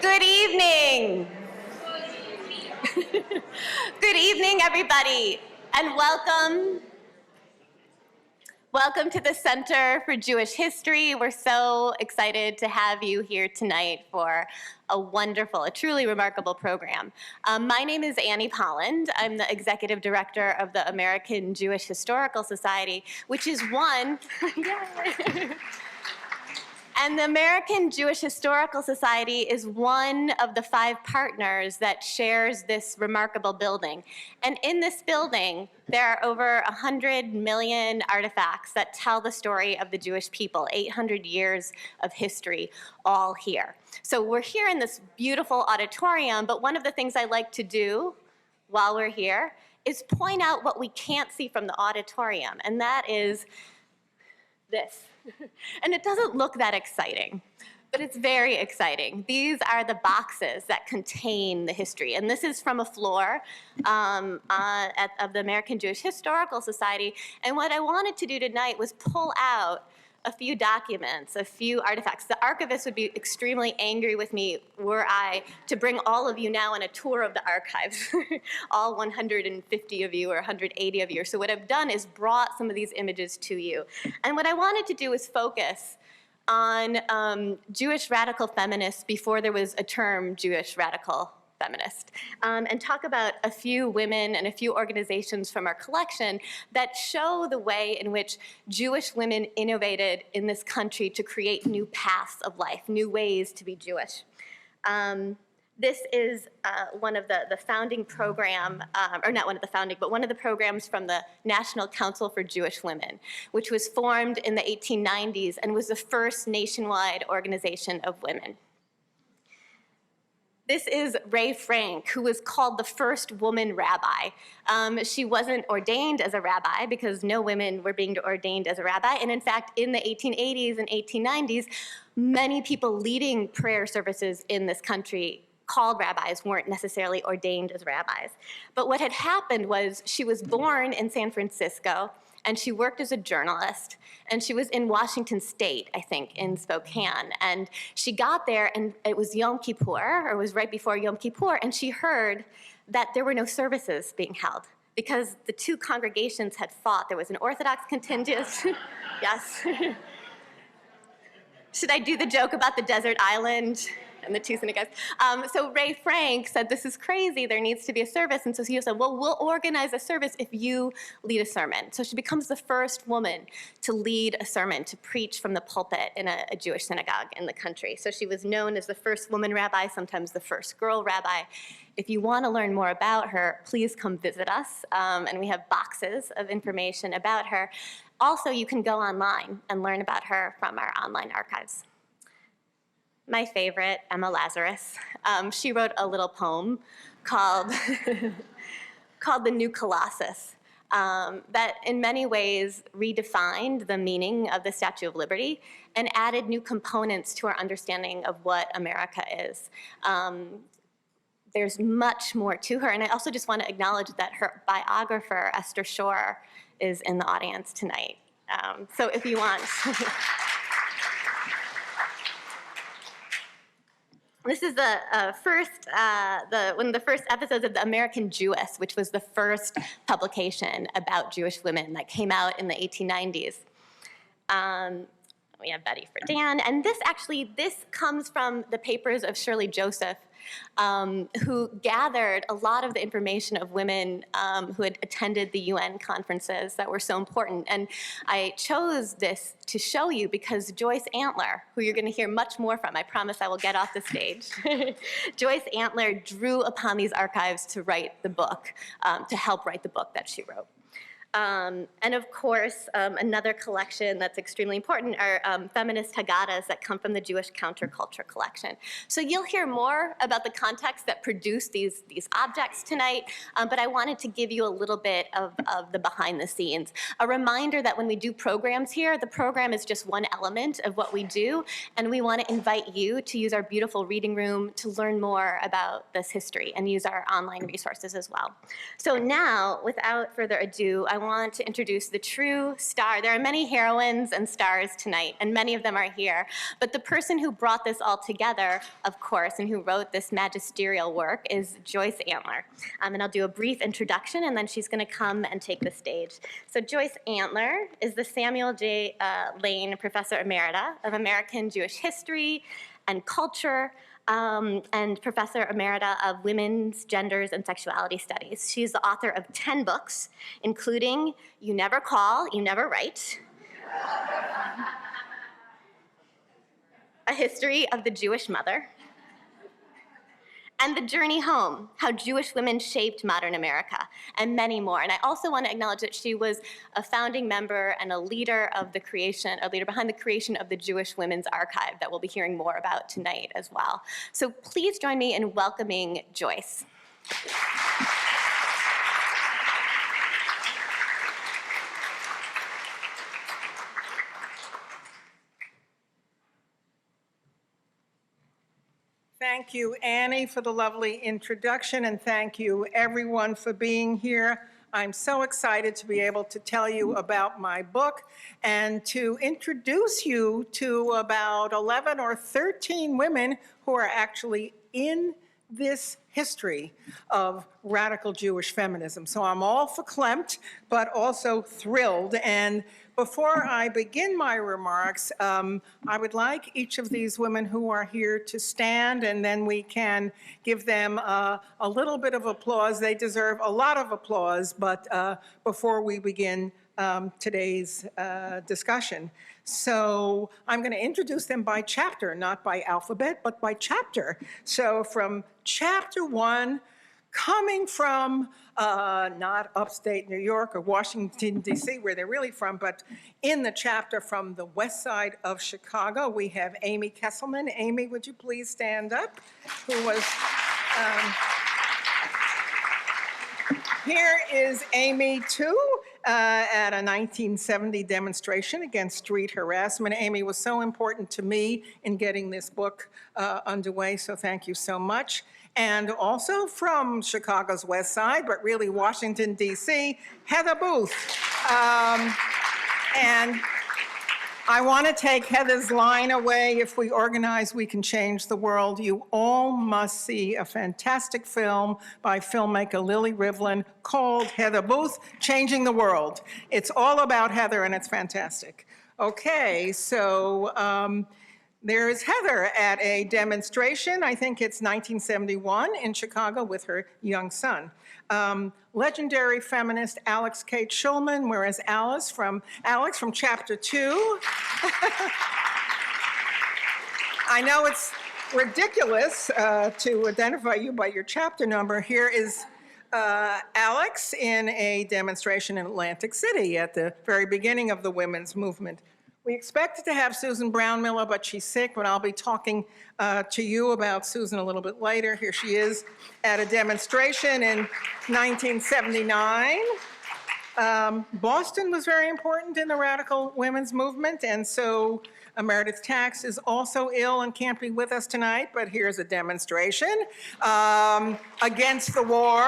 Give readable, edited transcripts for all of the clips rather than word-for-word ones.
Good evening. Good evening, everybody, and welcome. Welcome to the Center for Jewish History. We're so excited to have you here tonight for a wonderful, a truly remarkable program. My name is Annie Polland. I'm the executive director of the American Jewish Historical Society, which is one. And the American Jewish Historical Society is one of the 5 partners that shares this remarkable building. And in this building, there are over 100 million artifacts that tell the story of the Jewish people, 800 years of history, all here. So we're here in this beautiful auditorium, but one of the things I like to do while we're here is point out what we can't see from the auditorium, and that is this. And it doesn't look that exciting, but it's very exciting. These are the boxes that contain the history, and this is from a floor of the American Jewish Historical Society. And what I wanted to do tonight was pull out a few documents, a few artifacts. The archivist would be extremely angry with me were I to bring all of you now on a tour of the archives, all 150 of you or 180 of you. So what I've done is brought some of these images to you. And what I wanted to do is focus on Jewish radical feminists before there was a term Jewish radical feminist, and talk about a few women and a few organizations from our collection that show the way in which Jewish women innovated in this country to create new paths of life, new ways to be Jewish. This is one of the founding program, or not one of the founding, but one of the programs from the National Council for Jewish Women, which was formed in the 1890s and was the first nationwide organization of women. This is Ray Frank, who was called the first woman rabbi. She wasn't ordained as a rabbi because no women were being ordained as a rabbi. And in fact, in the 1880s and 1890s, many people leading prayer services in this country called rabbis weren't necessarily ordained as rabbis. But what had happened was she was born in San Francisco, and she worked as a journalist, and she was in Washington State, I think, in Spokane. And she got there, and it was Yom Kippur, or it was right before Yom Kippur, and she heard that there were no services being held because the 2 congregations had fought. There was an Orthodox contingent. Yes. Should I do the joke about the desert island and the 2 synagogues? So Ray Frank said, this is crazy, there needs to be a service. And so he said, well, we'll organize a service if you lead a sermon. So she becomes the first woman to lead a sermon, to preach from the pulpit in a Jewish synagogue in the country. So she was known as the first woman rabbi, sometimes the first girl rabbi. If you want to learn more about her, please come visit us. And we have boxes of information about her. Also, you can go online and learn about her from our online archives. My favorite, Emma Lazarus. She wrote a little poem called, called The New Colossus that in many ways redefined the meaning of the Statue of Liberty and added new components to our understanding of what America is. There's much more to her, and I also just want to acknowledge that her biographer, Esther Shore, is in the audience tonight. So if you want. This is one of the first episodes of the American Jewess, which was the first publication about Jewish women that came out in the 1890s. We have Betty Friedan, and this comes from the papers of Shirley Joseph, who gathered a lot of the information of women who had attended the UN conferences that were so important. And I chose this to show you because Joyce Antler, who you're going to hear much more from, I promise I will get off the stage. Joyce Antler drew upon these archives to write the book, to help write the book that she wrote. And of course, another collection that's extremely important are feminist Haggadahs that come from the Jewish Counterculture collection. So you'll hear more about the context that produced these objects tonight, but I wanted to give you a little bit of the behind the scenes. A reminder that when we do programs here, the program is just one element of what we do, and we want to invite you to use our beautiful reading room to learn more about this history and use our online resources as well. So now, without further ado, I want to introduce the true star. There are many heroines and stars tonight, and many of them are here. But the person who brought this all together, of course, and who wrote this magisterial work is Joyce Antler. And I'll do a brief introduction, and then she's going to come and take the stage. So Joyce Antler is the Samuel J. Lane Professor Emerita of American Jewish History and Culture, and Professor Emerita of Women's, Genders, and Sexuality Studies. She's the author of 10 books, including You Never Call, You Never Write, A History of the Jewish Mother, and The Journey Home, How Jewish Women Shaped Modern America, and many more. And I also want to acknowledge that she was a founding member and a leader of the creation, a leader behind the creation of the Jewish Women's Archive that we'll be hearing more about tonight as well. So please join me in welcoming Joyce. Thank you, Annie, for the lovely introduction, and thank you, everyone, for being here. I'm so excited to be able to tell you about my book and to introduce you to about 11 or 13 women who are actually in this history of radical Jewish feminism. So I'm all verklempt, but also thrilled. And before I begin my remarks, I would like each of these women who are here to stand, and then we can give them a little bit of applause. They deserve a lot of applause, but before we begin today's discussion. So I'm going to introduce them by chapter, not by alphabet, but by chapter. So from chapter 1, coming from not upstate New York or Washington, D.C., where they're really from, but in the chapter from the west side of Chicago, we have Amy Kesselman. Amy, would you please stand up? Who was... Here is Amy, too, at a 1970 demonstration against street harassment. Amy was so important to me in getting this book underway, so thank you so much. And also from Chicago's west side, but really Washington, D.C., Heather Booth. And I want to take Heather's line away, if we organize, we can change the world. You all must see a fantastic film by filmmaker Lily Rivlin called Heather Booth, Changing the World. It's all about Heather, and it's fantastic. Okay, so there's Heather at a demonstration, I think it's 1971, in Chicago with her young son. Legendary feminist Alex Kate Schulman, whereas Alex from chapter 2. I know it's ridiculous to identify you by your chapter number. Here is Alex in a demonstration in Atlantic City at the very beginning of the women's movement. We expected to have Susan Brown-Miller, but she's sick, but I'll be talking to you about Susan a little bit later. Here she is at a demonstration in 1979. Boston was very important in the radical women's movement, and so Meredith Tax is also ill and can't be with us tonight, but here's a demonstration against the war,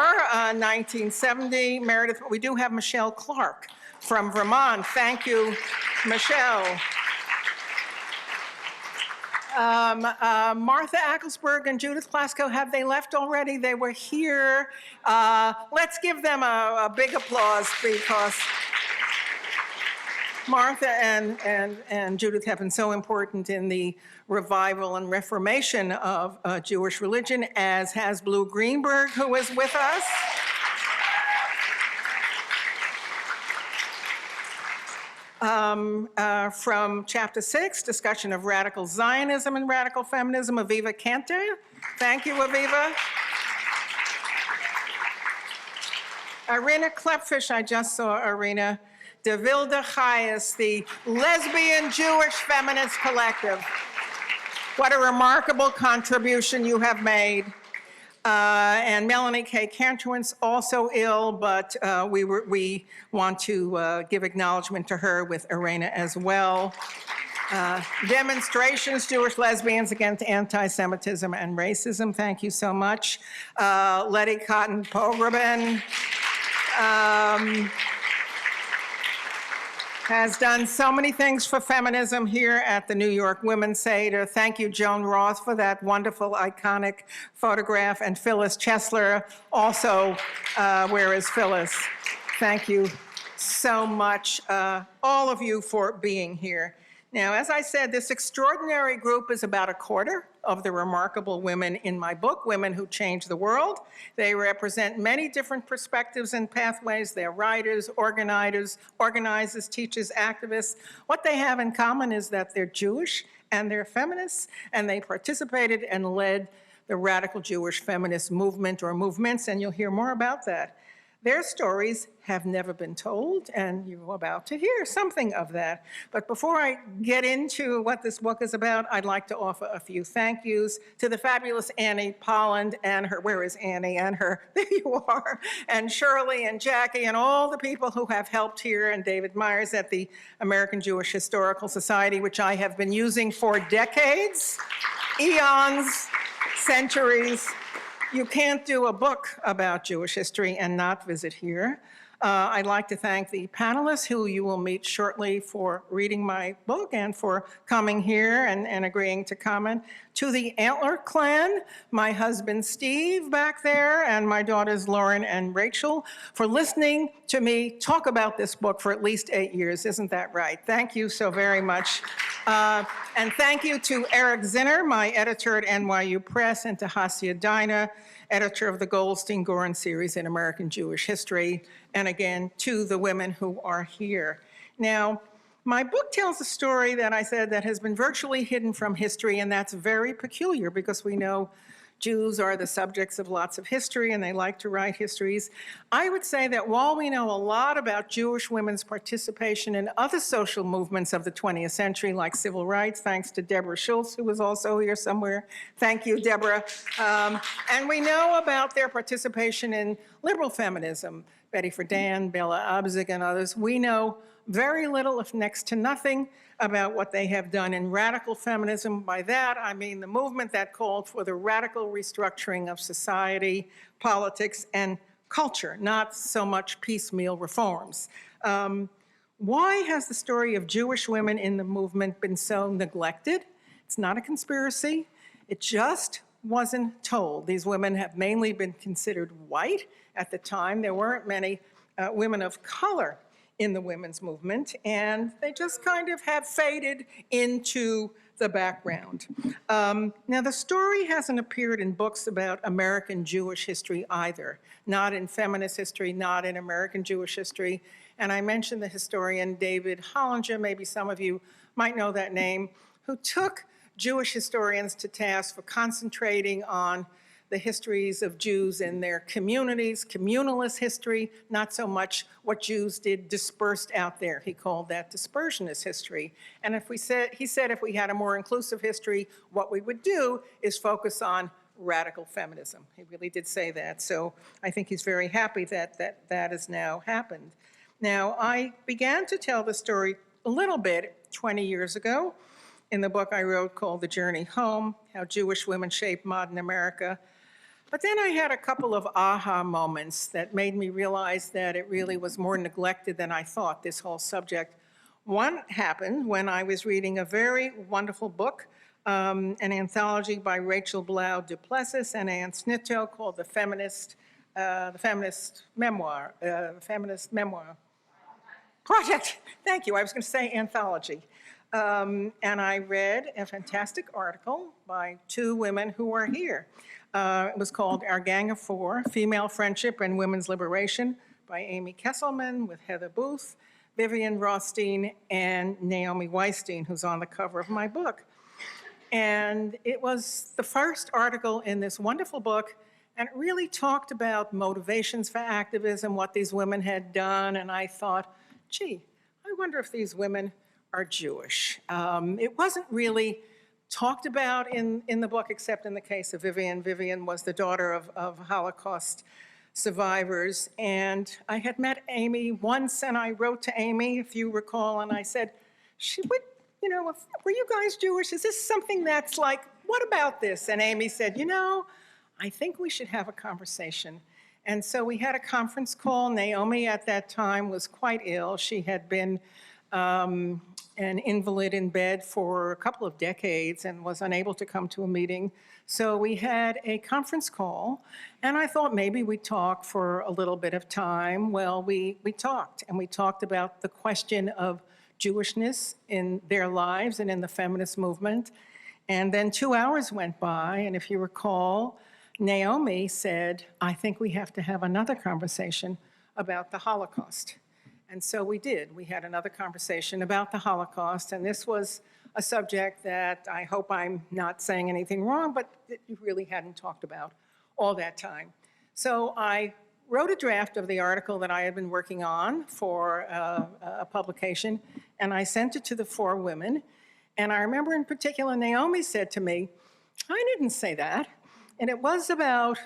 1970. Meredith, we do have Michelle Clark from Vermont. Thank you, Michelle. Martha Acklesberg and Judith Plasko, have they left already? They were here. Let's give them a big applause, because Martha and Judith have been so important in the revival and reformation of Jewish religion, as has Blue Greenberg, who is with us. From chapter 6, discussion of radical Zionism and radical feminism, Aviva Cantor. Thank you, Aviva. Irina Klepfish, I just saw Irina. De Wilde Chayes, the Lesbian Jewish Feminist Collective. What a remarkable contribution you have made. And Melanie K. Kantrowitz, also ill, but we want to give acknowledgement to her with Irena as well. Demonstrations, Jewish lesbians against anti-Semitism and racism. Thank you so much. Letty Cotton Pogrebin. has done so many things for feminism here at the New York Women's Seder. Thank you, Joan Roth, for that wonderful, iconic photograph, and Phyllis Chesler also, where is Phyllis? Thank you so much, all of you, for being here. Now, as I said, this extraordinary group is about a quarter of the remarkable women in my book, Women Who Changed the World. They represent many different perspectives and pathways. They're writers, organizers, teachers, activists. What they have in common is that they're Jewish and they're feminists, and they participated and led the radical Jewish feminist movement or movements, and you'll hear more about that. Their stories have never been told, and you're about to hear something of that. But before I get into what this book is about, I'd like to offer a few thank yous to the fabulous Annie Polland and her, where is Annie, and her, there you are, and Shirley and Jackie and all the people who have helped here, and David Myers at the American Jewish Historical Society, which I have been using for decades, eons, centuries. You can't do a book about Jewish history and not visit here. I'd like to thank the panelists who you will meet shortly for reading my book and for coming here and agreeing to comment. To the Antler clan, my husband Steve back there, and my daughters Lauren and Rachel, for listening to me talk about this book for at least 8 years. Isn't that right? Thank you so very much. And thank you to Eric Zinner, my editor at NYU Press, and to Hasia Dina, editor of the Goldstein-Gorin series in American Jewish History, and again, to the women who are here. Now, my book tells a story that I said that has been virtually hidden from history, and that's very peculiar because we know Jews are the subjects of lots of history and they like to write histories. I would say that while we know a lot about Jewish women's participation in other social movements of the 20th century, like civil rights, thanks to Deborah Schultz, who was also here somewhere. Thank you, Deborah. And we know about their participation in liberal feminism, Betty Friedan, Bella Abzug, and others. We know very little, if next to nothing, about what they have done in radical feminism. By that, I mean the movement that called for the radical restructuring of society, politics, and culture, not so much piecemeal reforms. Why has the story of Jewish women in the movement been so neglected? It's not a conspiracy. It just wasn't told. These women have mainly been considered white at the time. There weren't many women of color in the women's movement, and they just kind of have faded into the background. Now, the story hasn't appeared in books about American Jewish history either, not in feminist history, not in American Jewish history. And I mentioned the historian David Hollinger, maybe some of you might know that name, who took Jewish historians to task for concentrating on the histories of Jews in their communities, communalist history, not so much what Jews did dispersed out there. He called that dispersionist history. And he said if we had a more inclusive history, what we would do is focus on radical feminism. He really did say that. So I think he's very happy that that has now happened. Now, I began to tell the story a little bit 20 years ago in the book I wrote called The Journey Home, How Jewish Women Shaped Modern America. But then I had a couple of aha moments that made me realize that it really was more neglected than I thought, this whole subject. One happened when I was reading a very wonderful book, an anthology by Rachel Blau Duplessis and Ann Snitto called The Feminist Memoir Project. Thank you, I was gonna say anthology. And I read a fantastic article by two women who are here. It was called Our Gang of Four, Female Friendship and Women's Liberation by Amy Kesselman with Heather Booth, Vivian Rothstein, and Naomi Weinstein, who's on the cover of my book. And it was the first article in this wonderful book, and it really talked about motivations for activism, what these women had done, and I thought, gee, I wonder if these women are Jewish. It wasn't really talked about in the book, except in the case of Vivian. Vivian was the daughter of Holocaust survivors. And I had met Amy once, and I wrote to Amy, if you recall, and I said, were you guys Jewish? Is this something that's like, what about this? And Amy said, I think we should have a conversation. And so we had a conference call. Naomi at that time was quite ill. She had been an invalid in bed for a couple of decades and was unable to come to a meeting. So we had a conference call, and I thought maybe we'd talk for a little bit of time. Well, we talked, and we talked about the question of Jewishness in their lives and in the feminist movement. And then 2 hours went by, and if you recall, Naomi said, I think we have to have another conversation about the Holocaust. And so we did. We had another conversation about the Holocaust, and this was a subject that I hope I'm not saying anything wrong, but that you really hadn't talked about all that time. So I wrote a draft of the article that I had been working on for a publication, and I sent it to the 4 women. And I remember in particular, Naomi said to me, I didn't say that. And it was about,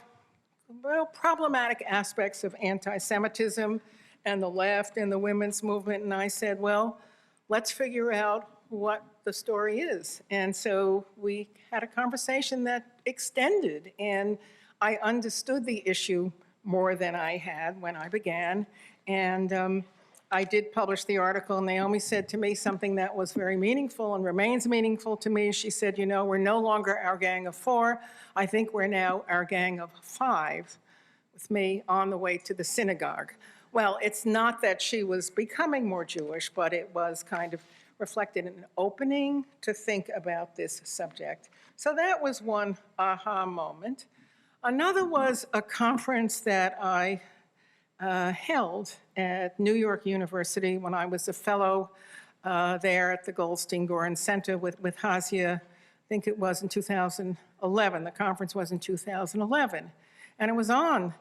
well, problematic aspects of anti-Semitism and the left and the women's movement. And I said, well, let's figure out what the story is. And so we had a conversation that extended, and I understood the issue more than I had when I began. And I did publish the article. Naomi said to me something that was very meaningful and remains meaningful to me. She said, you know, we're no longer our gang of 4. I think we're now our gang of 5, with me on the way to the synagogue. Well, it's not that she was becoming more Jewish, but it was kind of reflected in an opening to think about this subject. So that was one aha moment. Another was a conference that I held at New York University when I was a fellow there at the Goldstein-Gorin Center with Hasia. I think it was in 2011. The conference was in 2011. And it was on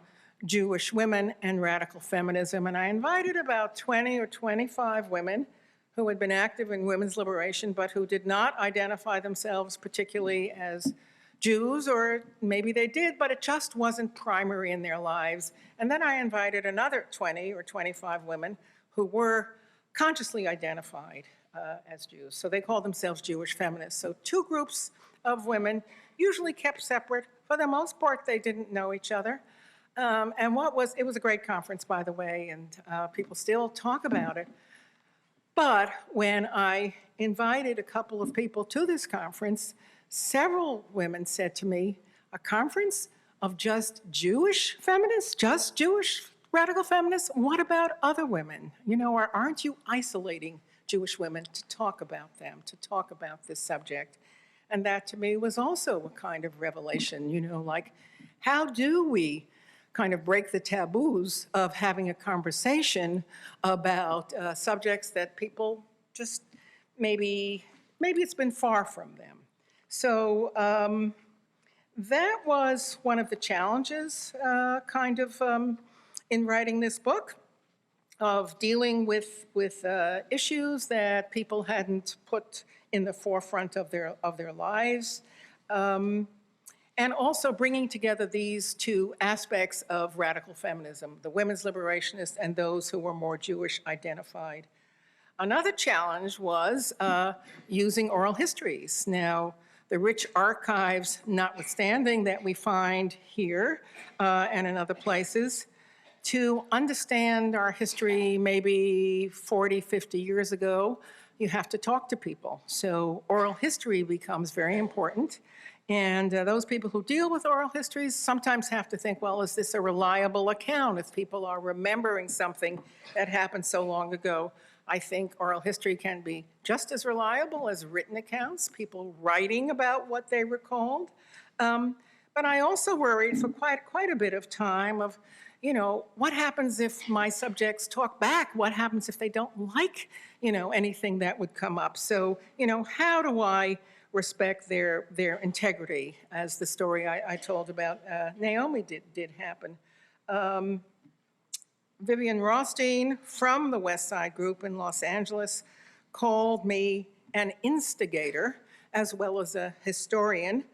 Jewish women and radical feminism. And I invited about 20 or 25 women who had been active in women's liberation, but who did not identify themselves particularly as Jews, or maybe they did, but it just wasn't primary in their lives. And then I invited another 20 or 25 women who were consciously identified as Jews. So they called themselves Jewish feminists. So 2 groups of women, usually kept separate. For the most part, they didn't know each other. And it was a great conference, by the way, and people still talk about it. But when I invited a couple of people to this conference, several women said to me, a conference of just Jewish feminists, just Jewish radical feminists? What about other women? You know, or aren't you isolating Jewish women to talk about them, to talk about this subject? And that to me was also a kind of revelation, you know, like, how do we kind of break the taboos of having a conversation about subjects that people just maybe it's been far from them. So that was one of the challenges in writing this book, of dealing with issues that people hadn't put in the forefront of their lives. And also bringing together these 2 aspects of radical feminism, the women's liberationists and those who were more Jewish identified. Another challenge was using oral histories. Now, the rich archives notwithstanding that we find here and in other places, to understand our history maybe 40, 50 years ago, you have to talk to people. So oral history becomes very important. And those people who deal with oral histories sometimes have to think, well, is this a reliable account? If people are remembering something that happened so long ago, I think oral history can be just as reliable as written accounts, people writing about what they recalled. But I also worried for quite a bit of time of, you know, what happens if my subjects talk back? What happens if they don't like, you know, anything that would come up? So, you know, how do I respect their integrity, as the story I told about Naomi did happen. Vivian Rothstein from the West Side Group in Los Angeles called me an instigator as well as a historian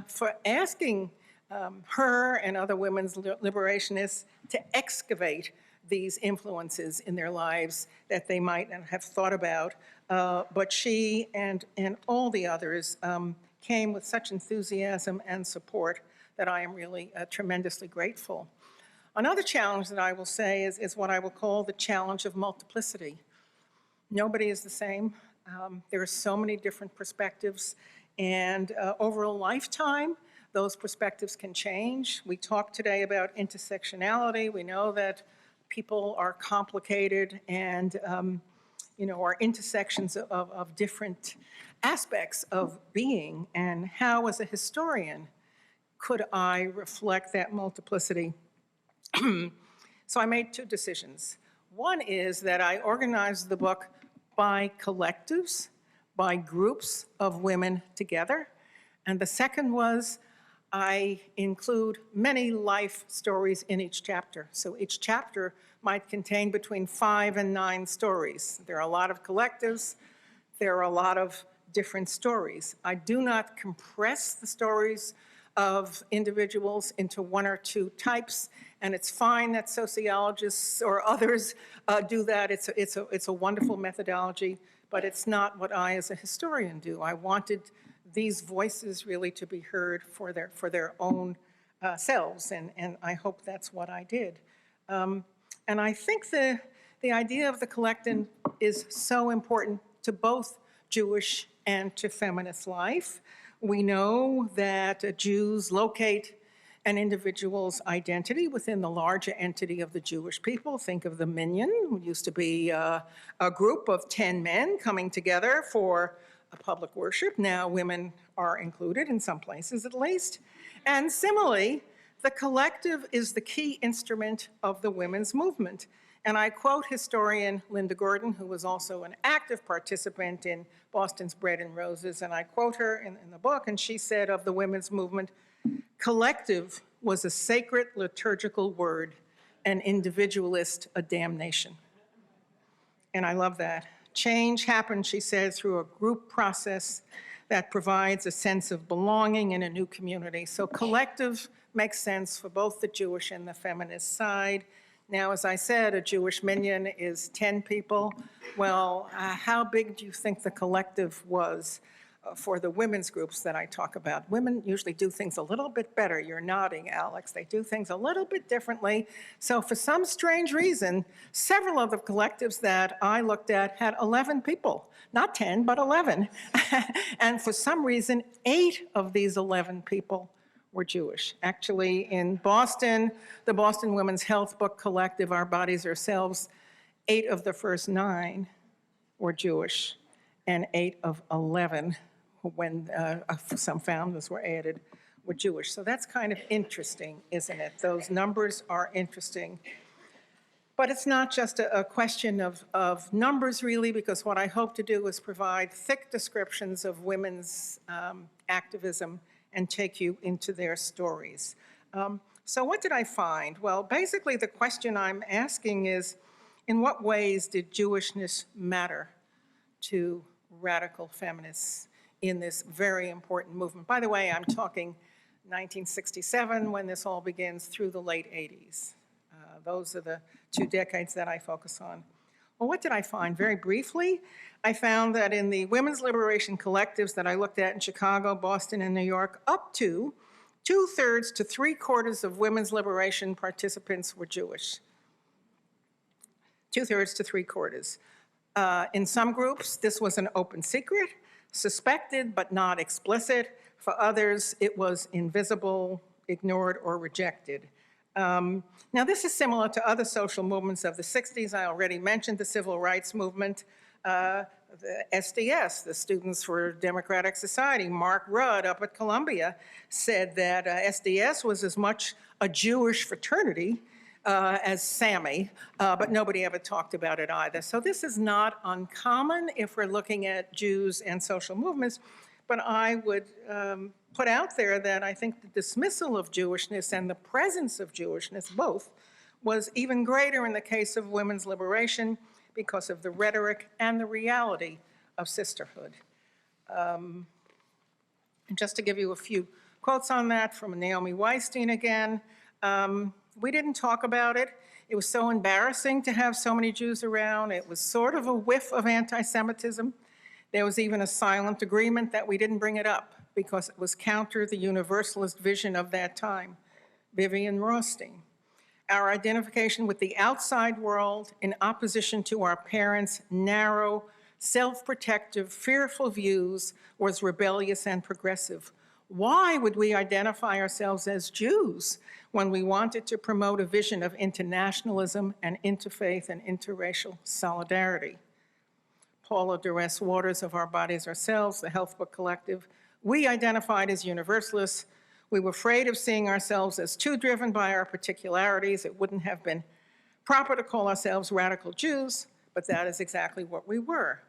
for asking her and other women's liberationists to excavate these influences in their lives that they might not have thought about. But she and all the others came with such enthusiasm and support that I am really tremendously grateful. Another challenge that I will say is what I will call the challenge of multiplicity. Nobody is the same. There are so many different perspectives, and over a lifetime, those perspectives can change. We talked today about intersectionality. We know that people are complicated and are intersections of different aspects of being, and how, as a historian, could I reflect that multiplicity? So I made two decisions. One is that I organized the book by collectives, by groups of women together. And the second was I include many life stories in each chapter. So each chapter might contain between 5 and 9 stories. There are a lot of collectives. There are a lot of different stories. I do not compress the stories of individuals into 1 or 2 types, and it's fine that sociologists or others do that. It's a wonderful methodology, but it's not what I as a historian do. I wanted these voices really to be heard for their own selves, and I hope that's what I did. And I think the idea of the collective is so important to both Jewish and to feminist life. We know that Jews locate an individual's identity within the larger entity of the Jewish people. Think of the minyan, who used to be a group of 10 men coming together for a public worship. Now women are included in some places at least. And similarly, the collective is the key instrument of the women's movement. And I quote historian Linda Gordon, who was also an active participant in Boston's Bread and Roses, and I quote her in the book, and she said of the women's movement, "Collective was a sacred liturgical word, and individualist a damnation." And I love that. Change happens, she said, through a group process that provides a sense of belonging in a new community. So collective makes sense for both the Jewish and the feminist side. Now, as I said, a Jewish minyan is 10 people. Well, how big do you think the collective was for the women's groups that I talk about? Women usually do things a little bit better. You're nodding, Alex. They do things a little bit differently. So for some strange reason, several of the collectives that I looked at had 11 people. Not 10, but 11. And for some reason, 8 of these 11 people were Jewish. Actually, in Boston, the Boston Women's Health Book Collective, Our Bodies Ourselves, 8 of the first 9 were Jewish, and 8 of 11, when some founders were added, were Jewish. So that's kind of interesting, isn't it? Those numbers are interesting. But it's not just a question of numbers, really, because what I hope to do is provide thick descriptions of women's activism and take you into their stories. So what did I find? Well, basically the question I'm asking is, in what ways did Jewishness matter to radical feminists in this very important movement? By the way, I'm talking 1967, when this all begins, through the late 80s. Those are the 2 decades that I focus on. Well, what did I find? Very briefly, I found that in the women's liberation collectives that I looked at in Chicago, Boston, and New York, up to 2/3 to 3/4 of women's liberation participants were Jewish. 2/3 to 3/4. In some groups, this was an open secret, suspected but not explicit. For others, it was invisible, ignored, or rejected. Now, this is similar to other social movements of the 60s. I already mentioned the civil rights movement. The SDS, the Students for Democratic Society, Mark Rudd up at Columbia said that SDS was as much a Jewish fraternity as SAMI, but nobody ever talked about it either. So this is not uncommon if we're looking at Jews and social movements, but I would put out there that I think the dismissal of Jewishness and the presence of Jewishness, both, was even greater in the case of women's liberation because of the rhetoric and the reality of sisterhood. And just to give you a few quotes on that from Naomi Weinstein again, we didn't talk about it. It was so embarrassing to have so many Jews around. It was sort of a whiff of anti-Semitism. There was even a silent agreement that we didn't bring it up because it was counter the universalist vision of that time. Vivian Rothstein. Our identification with the outside world in opposition to our parents' narrow, self-protective, fearful views was rebellious and progressive. Why would we identify ourselves as Jews when we wanted to promote a vision of internationalism and interfaith and interracial solidarity? Paula Duress Waters of Our Bodies Ourselves, the Health Book Collective, we identified as universalists. We were afraid of seeing ourselves as too driven by our particularities. It wouldn't have been proper to call ourselves radical Jews, but that is exactly what we were.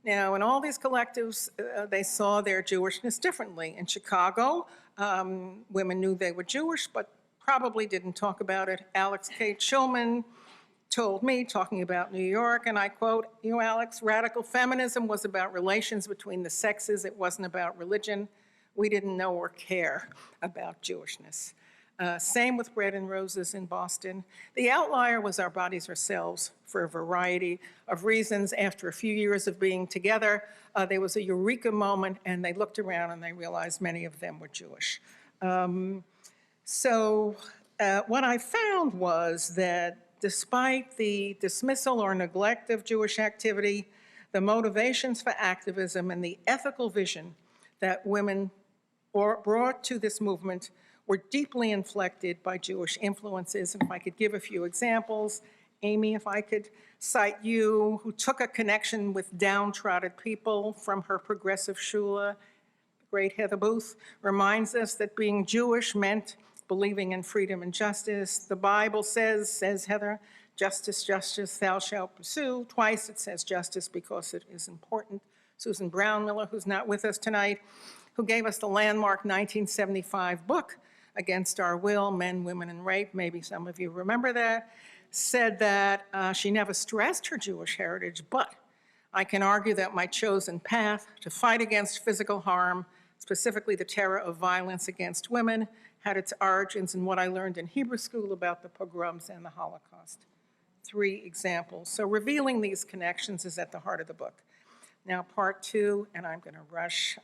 Now, in all these collectives, they saw their Jewishness differently. In Chicago, women knew they were Jewish, but probably didn't talk about it. Alex K. Schulman told me, talking about New York, and I quote, "You, Alex, radical feminism was about relations between the sexes. It wasn't about religion. We didn't know or care about Jewishness." Same with Bread and Roses in Boston. The outlier was Our Bodies Ourselves for a variety of reasons. After a few years of being together, there was a eureka moment, and they looked around and they realized many of them were Jewish. What I found was that despite the dismissal or neglect of Jewish activity, the motivations for activism and the ethical vision that women brought to this movement were deeply inflected by Jewish influences. And if I could give a few examples, Amy, if I could cite you, who took a connection with downtrodden people from her progressive shula. The great Heather Booth reminds us that being Jewish meant believing in freedom and justice. The Bible says Heather, justice, justice, thou shalt pursue. Twice it says justice because it is important. Susan Brownmiller, who's not with us tonight, who gave us the landmark 1975 book, Against Our Will, Men, Women, and Rape, maybe some of you remember that, said that she never stressed her Jewish heritage, but I can argue that my chosen path to fight against physical harm, specifically the terror of violence against women, had its origins in what I learned in Hebrew school about the pogroms and the Holocaust. 3 examples. So revealing these connections is at the heart of the book. Now, part 2, and I'm going to rush,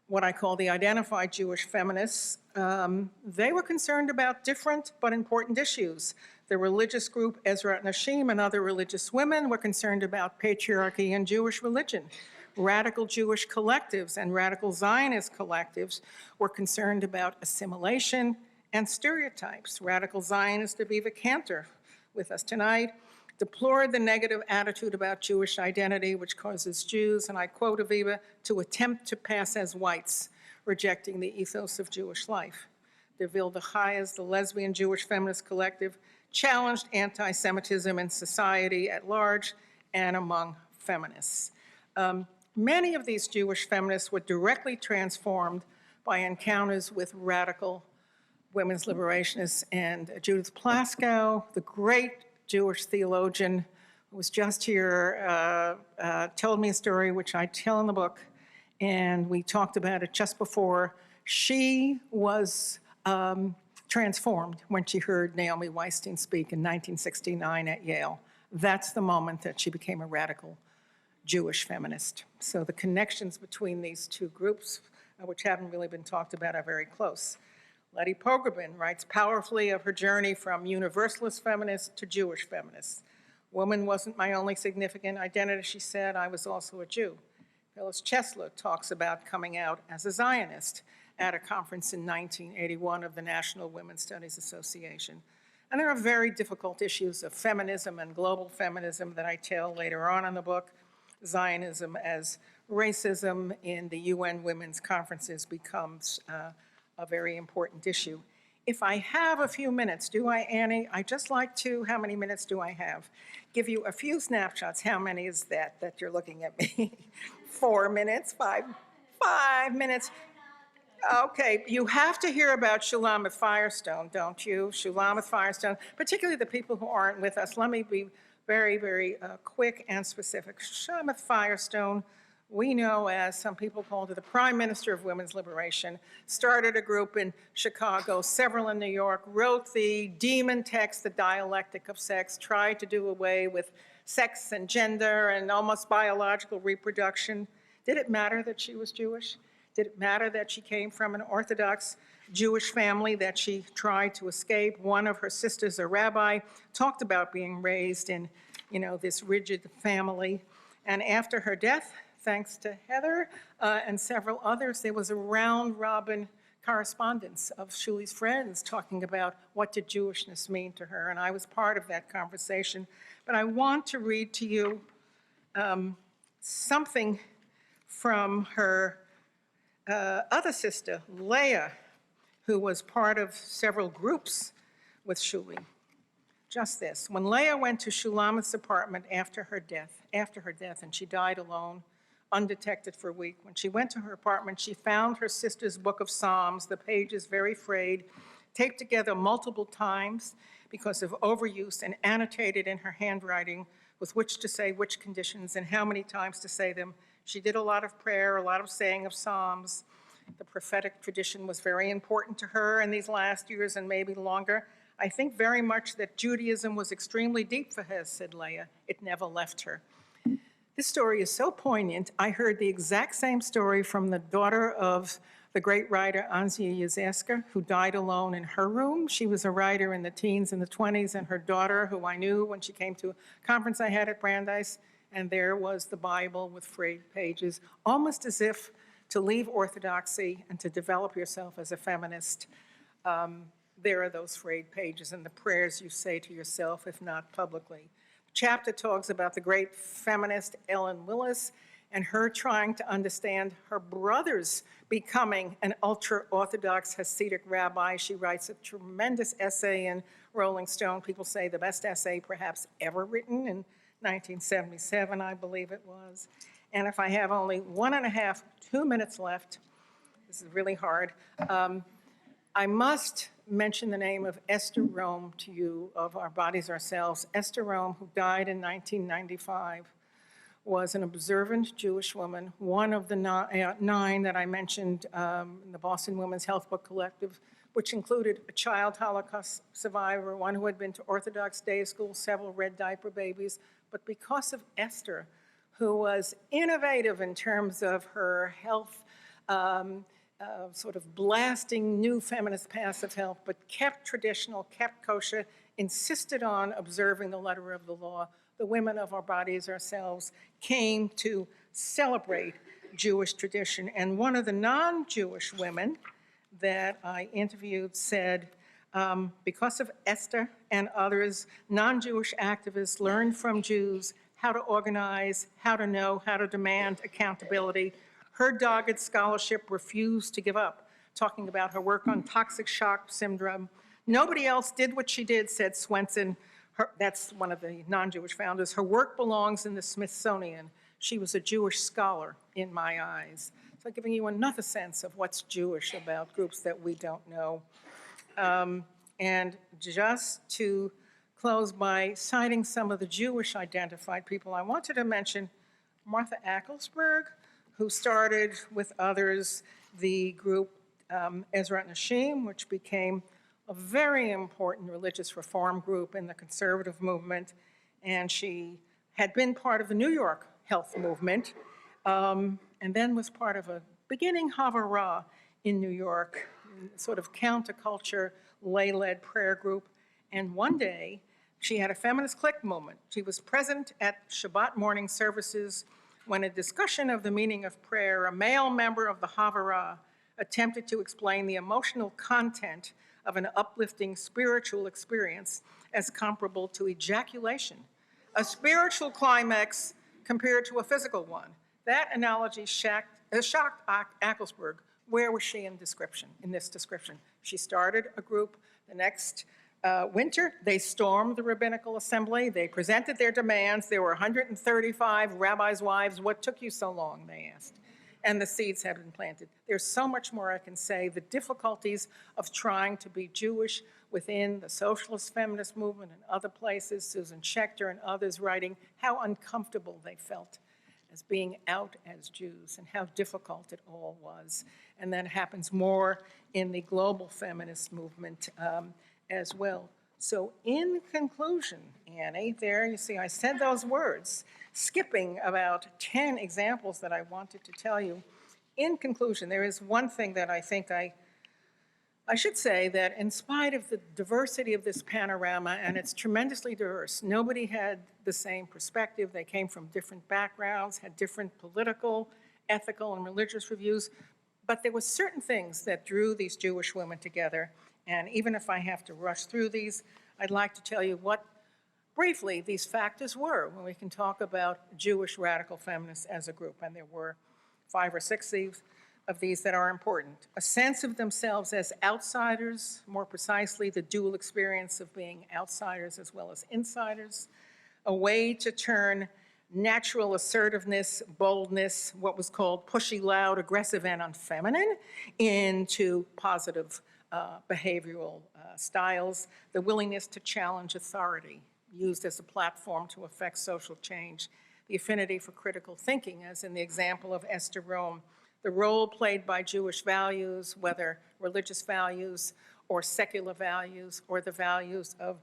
what I call the identified Jewish feminists. They were concerned about different but important issues. The religious group Ezra Nashim and other religious women were concerned about patriarchy and Jewish religion. Radical Jewish collectives and radical Zionist collectives were concerned about assimilation and stereotypes. Radical Zionist Aviva Cantor, with us tonight, deplored the negative attitude about Jewish identity, which causes Jews, and I quote Aviva, to attempt to pass as whites, rejecting the ethos of Jewish life. Deville Chayes, the lesbian Jewish feminist collective, challenged anti-Semitism in society at large and among feminists. Many of these Jewish feminists were directly transformed by encounters with radical women's liberationists, and Judith Plaskow, the great Jewish theologian who was just here, told me a story which I tell in the book, and we talked about it just before. She was transformed when she heard Naomi Weinstein speak in 1969 at Yale. That's the moment that she became a radical Jewish feminist. So the connections between these two groups, which haven't really been talked about, are very close. Letty Pogrebin writes powerfully of her journey from universalist feminist to Jewish feminist. Woman wasn't my only significant identity, she said, I was also a Jew. Phyllis Chesler talks about coming out as a Zionist at a conference in 1981 of the National Women's Studies Association. And there are very difficult issues of feminism and global feminism that I tell later on in the book. Zionism as racism in the UN Women's Conferences becomes a very important issue. If I have a few minutes, do I, Annie? I just like to, how many minutes do I have? Give you a few snapshots. How many is that you're looking at me? 4 minutes, 5 minutes. Okay, you have to hear about Shulamith Firestone, don't you? Shulamith Firestone, particularly the people who aren't with us. Let me be very, very quick and specific. Shulamith Firestone, we know as some people called her the Prime Minister of Women's Liberation, started a group in Chicago, several in New York, wrote the demon text, The Dialectic of Sex, tried to do away with sex and gender and almost biological reproduction. Did it matter that she was Jewish? Did it matter that she came from an Orthodox Jewish family, that she tried to escape? One of her sisters, a rabbi, talked about being raised in, this rigid family. And after her death, thanks to Heather and several others, there was a round-robin correspondence of Shuli's friends talking about what did Jewishness mean to her, and I was part of that conversation. But I want to read to you something from her other sister, Leah, who was part of several groups with Shuli. Just this: when Leah went to Shulamit's apartment after her death, and she died alone, undetected for a week, when she went to her apartment, she found her sister's book of Psalms, the pages very frayed, taped together multiple times because of overuse, and annotated in her handwriting with which to say which conditions and how many times to say them. She did a lot of prayer, a lot of saying of Psalms. The prophetic tradition was very important to her in these last years and maybe longer. I think very much that Judaism was extremely deep for her, said Leah. It never left her. This story is so poignant. I heard the exact same story from the daughter of the great writer Anzia Yazeska, who died alone in her room. She was a writer in the teens and the 20s, and her daughter, who I knew when she came to a conference I had at Brandeis, and there was the Bible with frayed pages, almost as if to leave orthodoxy and to develop yourself as a feminist. There are those frayed pages and the prayers you say to yourself, if not publicly. The chapter talks about the great feminist Ellen Willis and her trying to understand her brother's becoming an ultra-Orthodox Hasidic rabbi. She writes a tremendous essay in Rolling Stone. People say the best essay perhaps ever written in 1977, I believe it was. And if I have only 2 minutes left, this is really hard, I must mention the name of Esther Rome to you, of Our Bodies, Ourselves. Esther Rome, who died in 1995, was an observant Jewish woman, one of the nine that I mentioned in the Boston Women's Health Book Collective, which included a child Holocaust survivor, one who had been to Orthodox day school, several red diaper babies. But because of Esther, who was innovative in terms of her health, sort of blasting new feminist paths of health, but kept traditional, kept kosher, insisted on observing the letter of the law, the women of Our Bodies, Ourselves came to celebrate Jewish tradition. And one of the non-Jewish women that I interviewed said, because of Esther and others, non-Jewish activists learned from Jews how to organize, how to know, how to demand accountability. Her dogged scholarship refused to give up, talking about her work on toxic shock syndrome. Nobody else did what she did, said Swenson. That's one of the non-Jewish founders. Her work belongs in the Smithsonian. She was a Jewish scholar in my eyes. So giving you another sense of what's Jewish about groups that we don't know. And just to close by citing some of the Jewish identified people, I wanted to mention Martha Acklesberg, who started with others the group Ezrat Nashim, which became a very important religious reform group in the conservative movement. And she had been part of the New York health movement, and then was part of a beginning Havurah in New York, sort of counterculture, lay-led prayer group. And one day, she had a feminist clique moment. She was present at Shabbat morning services when a discussion of the meaning of prayer, a male member of the Havurah attempted to explain the emotional content of an uplifting spiritual experience as comparable to ejaculation, a spiritual climax compared to a physical one. That analogy shocked Acklesberg. Where was she in this description? She started a group the next winter. They stormed the rabbinical assembly. They presented their demands. There were 135 rabbis' wives. What took you so long, they asked. And the seeds have been planted. There's so much more I can say. The difficulties of trying to be Jewish within the socialist feminist movement and other places, Susan Schechter and others writing how uncomfortable they felt as being out as Jews and how difficult it all was. And that happens more in the global feminist movement as well. So in conclusion, Annie, there you see I said those words, skipping about 10 examples that I wanted to tell you. in conclusion, there is one thing that I think I should say, that in spite of the diversity of this panorama, and it's tremendously diverse, nobody had the same perspective. They came from different backgrounds, had different political, ethical, and religious views, but there were certain things that drew these Jewish women together. And even if I have to rush through these, I'd like to tell you what, briefly, these factors were when we can talk about Jewish radical feminists as a group. And there were 5 or 6 of these that are important. A sense of themselves as outsiders, more precisely, the dual experience of being outsiders as well as insiders. A way to turn natural assertiveness, boldness, what was called pushy, loud, aggressive, and unfeminine, into positive behavioral styles. The willingness to challenge authority, used as a platform to affect social change. The affinity for critical thinking, as in the example of Esther Rome. The role played by Jewish values, whether religious values or secular values or the values of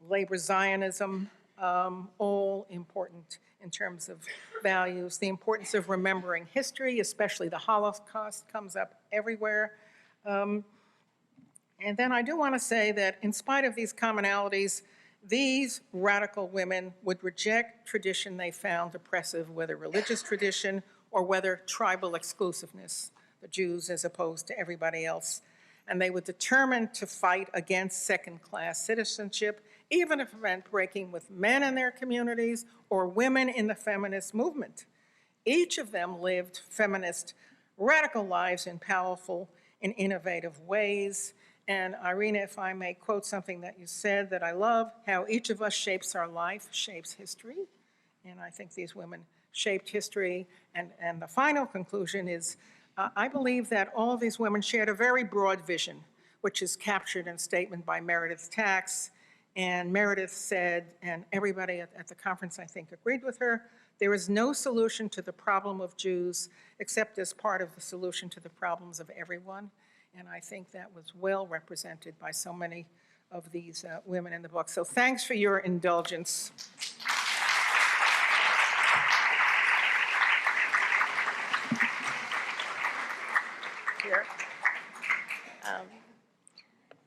labor Zionism, all important in terms of values. The importance of remembering history, especially the Holocaust, comes up everywhere. And then I do want to say that in spite of these commonalities, these radical women would reject tradition they found oppressive, whether religious tradition or whether tribal exclusiveness, the Jews as opposed to everybody else. And they were determined to fight against second-class citizenship, even if it meant breaking with men in their communities or women in the feminist movement. Each of them lived feminist, radical lives in powerful and innovative ways. And Irina, if I may quote something that you said that I love, how each of us shapes our life, shapes history. And I think these women shaped history. And the final conclusion is, I believe that all of these women shared a very broad vision, which is captured in a statement by Meredith Tax. And Meredith said, and everybody at the conference, I think, agreed with her, there is no solution to the problem of Jews except as part of the solution to the problems of everyone. And I think that was well represented by so many of these women in the book. So thanks for your indulgence. Here.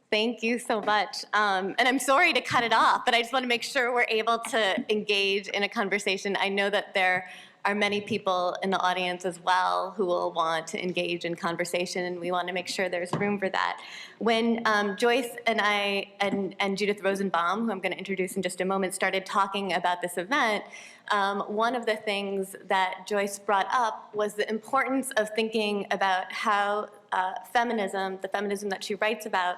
Thank you so much. And I'm sorry to cut it off, but I just want to make sure we're able to engage in a conversation. I know that there are many people in the audience as well who will want to engage in conversation, and we want to make sure there's room for that. When Joyce and I and Judith Rosenbaum, who I'm going to introduce in just a moment, started talking about this event, one of the things that Joyce brought up was the importance of thinking about how feminism, the feminism that she writes about,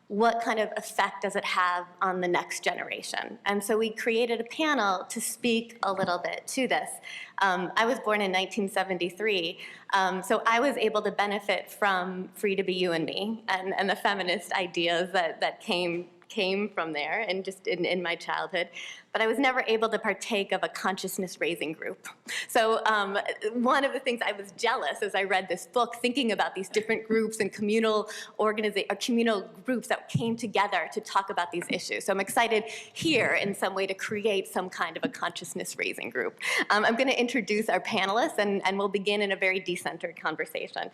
what kind of effect does it have on the next generation? And so we created a panel to speak a little bit to this. I was born in 1973, so I was able to benefit from Free to Be You and Me and the feminist ideas that came from there and just in my childhood. But I was never able to partake of a consciousness-raising group. So one of the things I was jealous as I read this book, thinking about these different groups and communal groups that came together to talk about these issues. So I'm excited here in some way to create some kind of a consciousness-raising group. I'm going to introduce our panelists, and we'll begin in a very decentered conversation.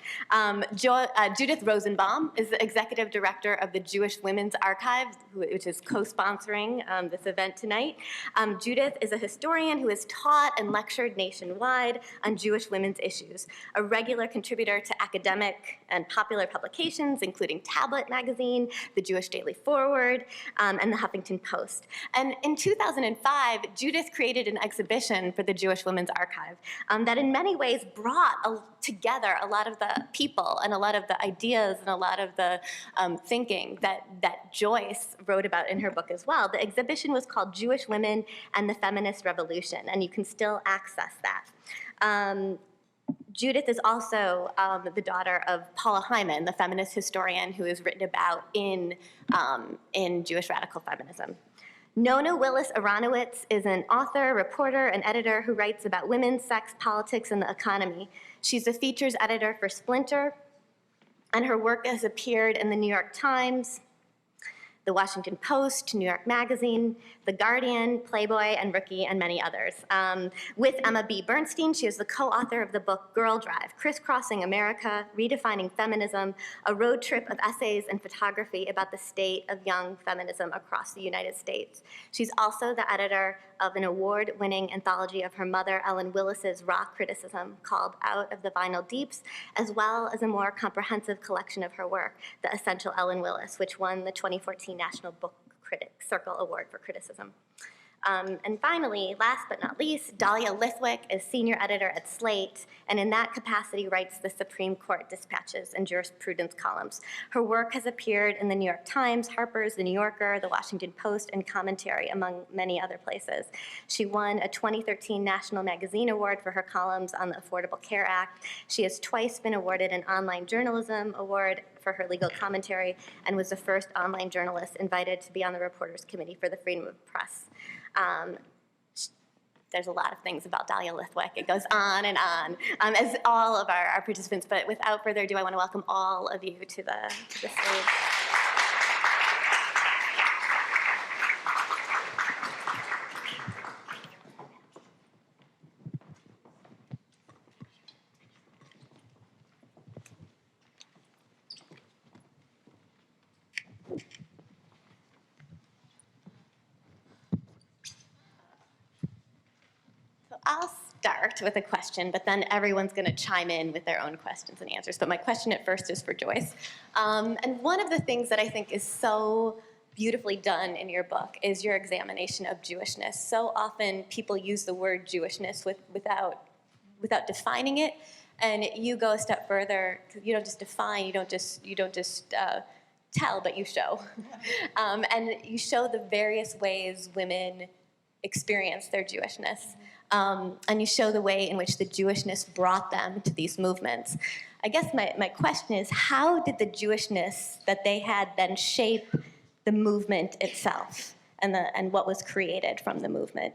Judith Rosenbaum is the executive director of the Jewish Women's Archive, which is co-sponsoring this event tonight. Judith is a historian who has taught and lectured nationwide on Jewish women's issues, a regular contributor to academic and popular publications, including Tablet magazine, the Jewish Daily Forward, and the Huffington Post. And in 2005, Judith created an exhibition for the Jewish Women's Archive that in many ways brought together a lot of the people and a lot of the ideas and a lot of the thinking that Joyce wrote about in her book as well. The exhibition was called Jewish Women and the Feminist Revolution, and you can still access that. Judith is also the daughter of Paula Hyman, the feminist historian who is written about in Jewish radical feminism. Nona Willis-Aronowitz is an author, reporter, and editor who writes about women, sex, politics, and the economy. She's the features editor for Splinter, and her work has appeared in the New York Times, The Washington Post, New York Magazine, The Guardian, Playboy, and Rookie, and many others. With Emma B. Bernstein, she is the co-author of the book Girl Drive, Crisscrossing America, Redefining Feminism, a road trip of essays and photography about the state of young feminism across the United States. She's also the editor of an award-winning anthology of her mother, Ellen Willis's rock criticism called Out of the Vinyl Deeps, as well as a more comprehensive collection of her work, The Essential Ellen Willis, which won the 2014 National Book Critics Circle Award for Criticism. And finally, last but not least, Daliah Litwick is senior editor at Slate, and in that capacity writes the Supreme Court dispatches and jurisprudence columns. Her work has appeared in the New York Times, Harper's, The New Yorker, The Washington Post, and Commentary, among many other places. She won a 2013 National Magazine Award for her columns on the Affordable Care Act. She has twice been awarded an Online Journalism Award for her legal commentary, and was the first online journalist invited to be on the Reporters Committee for the Freedom of Press. There's a lot of things about Daliah Litwick. It goes on, as all of our participants, but without further ado, I want to welcome all of you to the stage. I'll start with a question, but then everyone's going to chime in with their own questions and answers. But my question at first is for Joyce. And one of the things that I think is so beautifully done in your book is your examination of Jewishness. So often people use the word Jewishness without defining it, and you go a step further. You don't just define, you don't just tell, but you show. And you show the various ways women experience their Jewishness. And you show the way in which the Jewishness brought them to these movements. I guess my question is, how did the Jewishness that they had then shape the movement itself and what was created from the movement?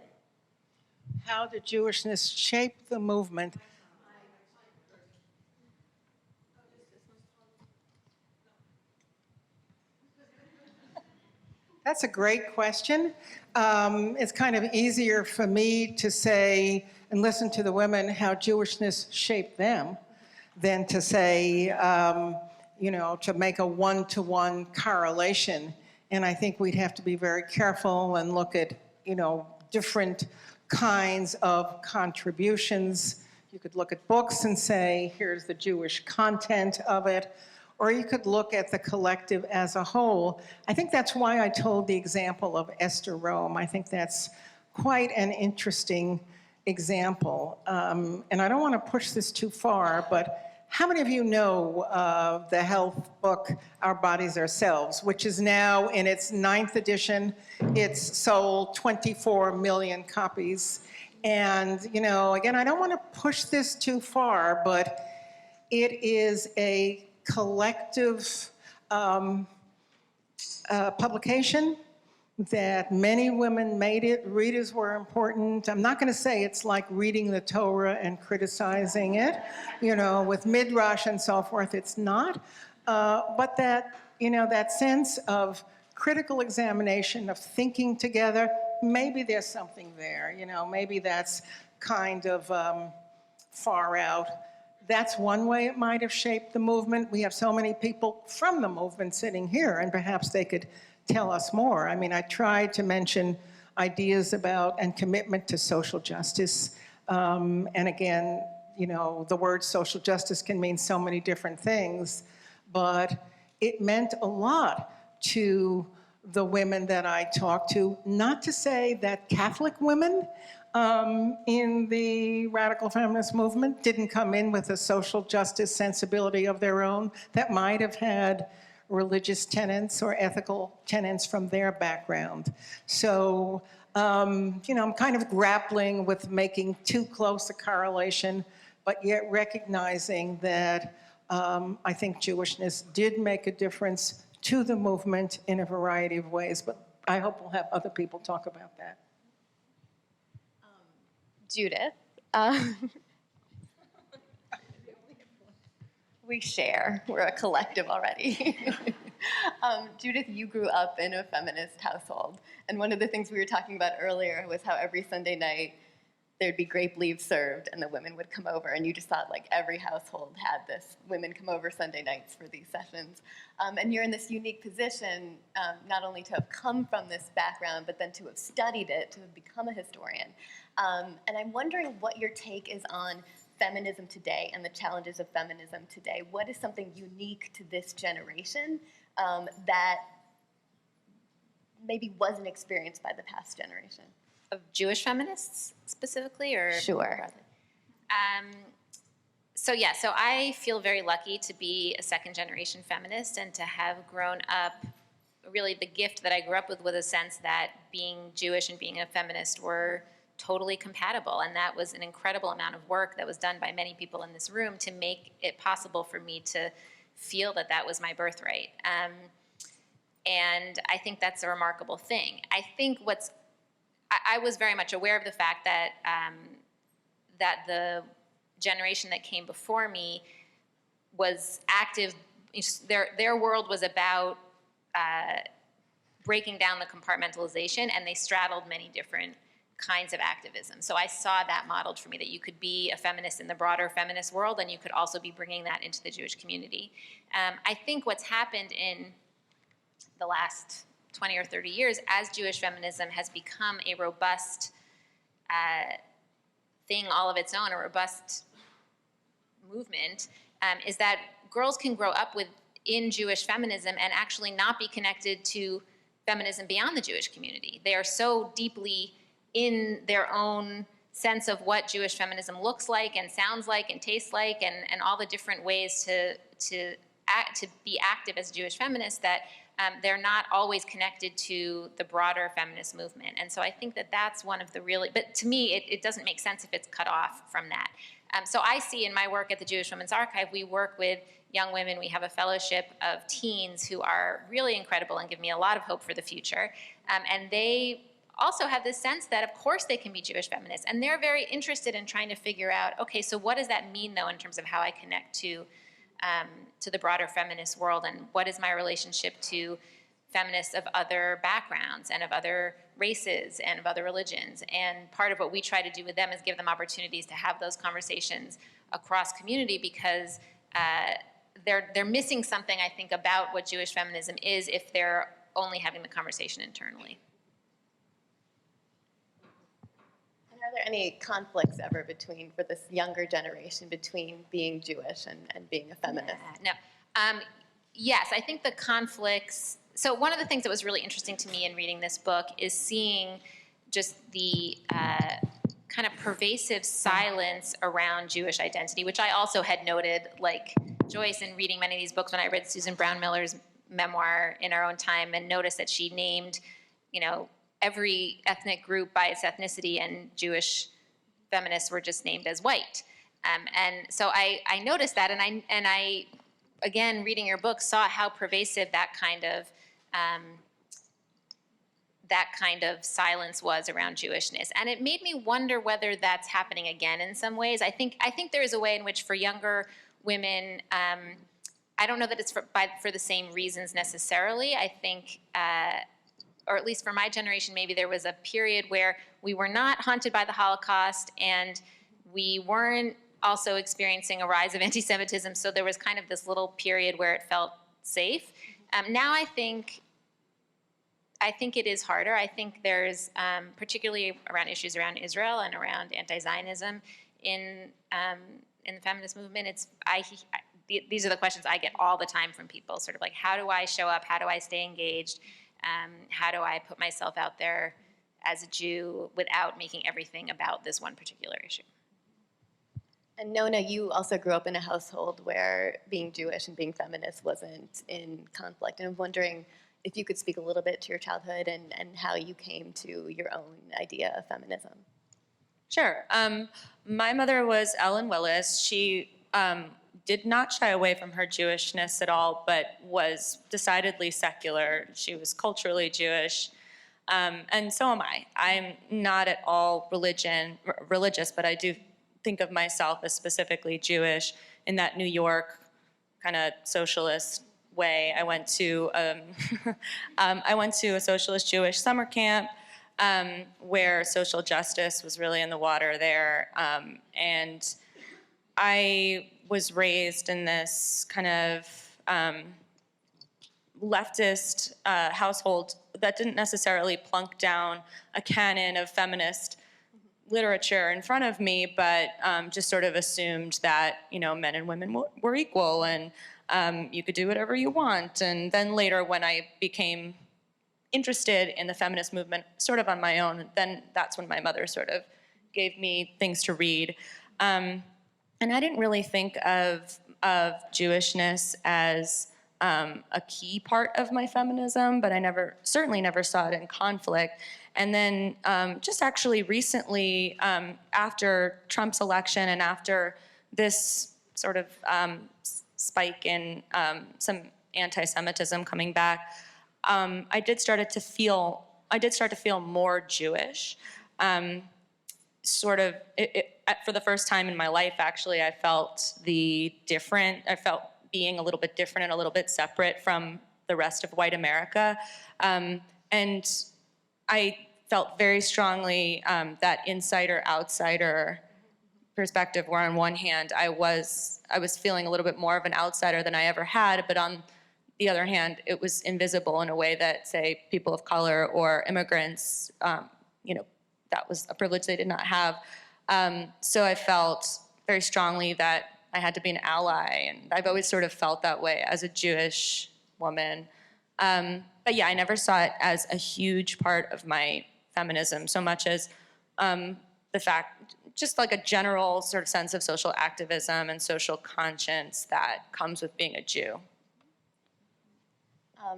How did Jewishness shape the movement? That's a great question. It's kind of easier for me to say and listen to the women how Jewishness shaped them than to say, to make a one-to-one correlation. And I think we'd have to be very careful and look at, different kinds of contributions. You could look at books and say, here's the Jewish content of it. Or you could look at the collective as a whole. I think that's why I told the example of Esther Rome. I think that's quite an interesting example. And I don't want to push this too far, but how many of you know the health book, Our Bodies Ourselves, which is now in its 9th edition? It's sold 24 million copies. And, again, I don't want to push this too far, but it is a collective publication that many women made it. Readers were important. I'm not going to say it's like reading the Torah and criticizing it, with midrash and so forth. It's not. But that sense of critical examination, of thinking together, maybe there's something there. Maybe that's kind of far out. That's one way it might have shaped the movement. We have so many people from the movement sitting here, and perhaps they could tell us more. I mean, I tried to mention ideas about and commitment to social justice. And again, the word social justice can mean so many different things, but it meant a lot to the women that I talked to. Not to say that Catholic women in the radical feminist movement didn't come in with a social justice sensibility of their own that might have had religious tenets or ethical tenets from their background. So, I'm kind of grappling with making too close a correlation, but yet recognizing that I think Jewishness did make a difference to the movement in a variety of ways, but I hope we'll have other people talk about that. Judith, we share. We're a collective already. Judith, you grew up in a feminist household, and one of the things we were talking about earlier was how every Sunday night there'd be grape leaves served and the women would come over, and you just thought like every household had this, women come over Sunday nights for these sessions. And you're in this unique position, not only to have come from this background, but then to have studied it, to have become a historian. And I'm wondering what your take is on feminism today and the challenges of feminism today. What is something unique to this generation that maybe wasn't experienced by the past generation? Of Jewish feminists specifically, or Sure. So I feel very lucky to be a second generation feminist and to have grown up. Really, the gift that I grew up with was a sense that being Jewish and being a feminist were totally compatible, and that was an incredible amount of work that was done by many people in this room to make it possible for me to feel that that was my birthright. And I think that's a remarkable thing. I think I was very much aware of the fact that that the generation that came before me was active. Their world was about breaking down the compartmentalization, and they straddled many different kinds of activism. So I saw that modeled for me, that you could be a feminist in the broader feminist world, and you could also be bringing that into the Jewish community. I think what's happened in the last 20 or 30 years, as Jewish feminism has become a robust thing all of its own, a robust movement, is that girls can grow up in Jewish feminism and actually not be connected to feminism beyond the Jewish community. They are so deeply in their own sense of what Jewish feminism looks like and sounds like and tastes like, and all the different ways to be active as Jewish feminists, that they're not always connected to the broader feminist movement. And so I think that that's one of the really, but to me, it doesn't make sense if it's cut off from that. So I see in my work at the Jewish Women's Archive, we work with young women. We have a fellowship of teens who are really incredible and give me a lot of hope for the future. And they also have this sense that, of course, they can be Jewish feminists. And they're very interested in trying to figure out, okay, so what does that mean, though, in terms of how I connect to the broader feminist world, and what is my relationship to feminists of other backgrounds and of other races and of other religions. And part of what we try to do with them is give them opportunities to have those conversations across community, because they're missing something, I think, about what Jewish feminism is if they're only having the conversation internally. And are there any conflicts ever for this younger generation, between being Jewish and being a feminist? No. Yes, I think the conflicts. So one of the things that was really interesting to me in reading this book is seeing just the kind of pervasive silence around Jewish identity, which I also had noted, like Joyce, in reading many of these books when I read Susan Brown Miller's memoir In Our Own Time, and noticed that she named, every ethnic group by its ethnicity, and Jewish feminists were just named as white. And so I noticed that, and I, again, reading your book, saw how pervasive that kind of silence was around Jewishness. And it made me wonder whether that's happening again in some ways. I think there is a way in which, for younger women, I don't know that it's for the same reasons necessarily. I think, or at least for my generation, maybe there was a period where we were not haunted by the Holocaust, and we weren't also experiencing a rise of anti-Semitism, so there was kind of this little period where it felt safe. Now I think it is harder. I think there's, particularly around issues around Israel and around anti-Zionism in the feminist movement, these are the questions I get all the time from people, sort of like, how do I show up? How do I stay engaged? How do I put myself out there as a Jew without making everything about this one particular issue? And Nona, you also grew up in a household where being Jewish and being feminist wasn't in conflict. And I'm wondering if you could speak a little bit to your childhood and how you came to your own idea of feminism. Sure. My mother was Ellen Willis. She did not shy away from her Jewishness at all, but was decidedly secular. She was culturally Jewish, and so am I. I'm not at all religious, but I do think of myself as specifically Jewish in that New York kind of socialist way. I went to I went to a socialist Jewish summer camp where social justice was really in the water there, and I was raised in this kind of leftist household that didn't necessarily plunk down a canon of feminist literature in front of me, but just sort of assumed that, you know, men and women were equal and you could do whatever you want. And then later when I became interested in the feminist movement sort of on my own, then that's when my mother sort of gave me things to read. And I didn't really think of Jewishness as a key part of my feminism, but I certainly never saw it in conflict. And then just actually recently, after Trump's election and after this sort of spike in some anti-Semitism coming back, I did start to feel more Jewish. For the first time in my life, actually, I felt being a little bit different and a little bit separate from the rest of white America. And I felt very strongly that insider-outsider perspective, where on one hand, I was feeling a little bit more of an outsider than I ever had, but on the other hand, it was invisible in a way that, say, people of color or immigrants, that was a privilege they did not have. So I felt very strongly that I had to be an ally, and I've always sort of felt that way as a Jewish woman. But yeah, I never saw it as a huge part of my feminism, so much as the fact, just like a general sort of sense of social activism and social conscience that comes with being a Jew.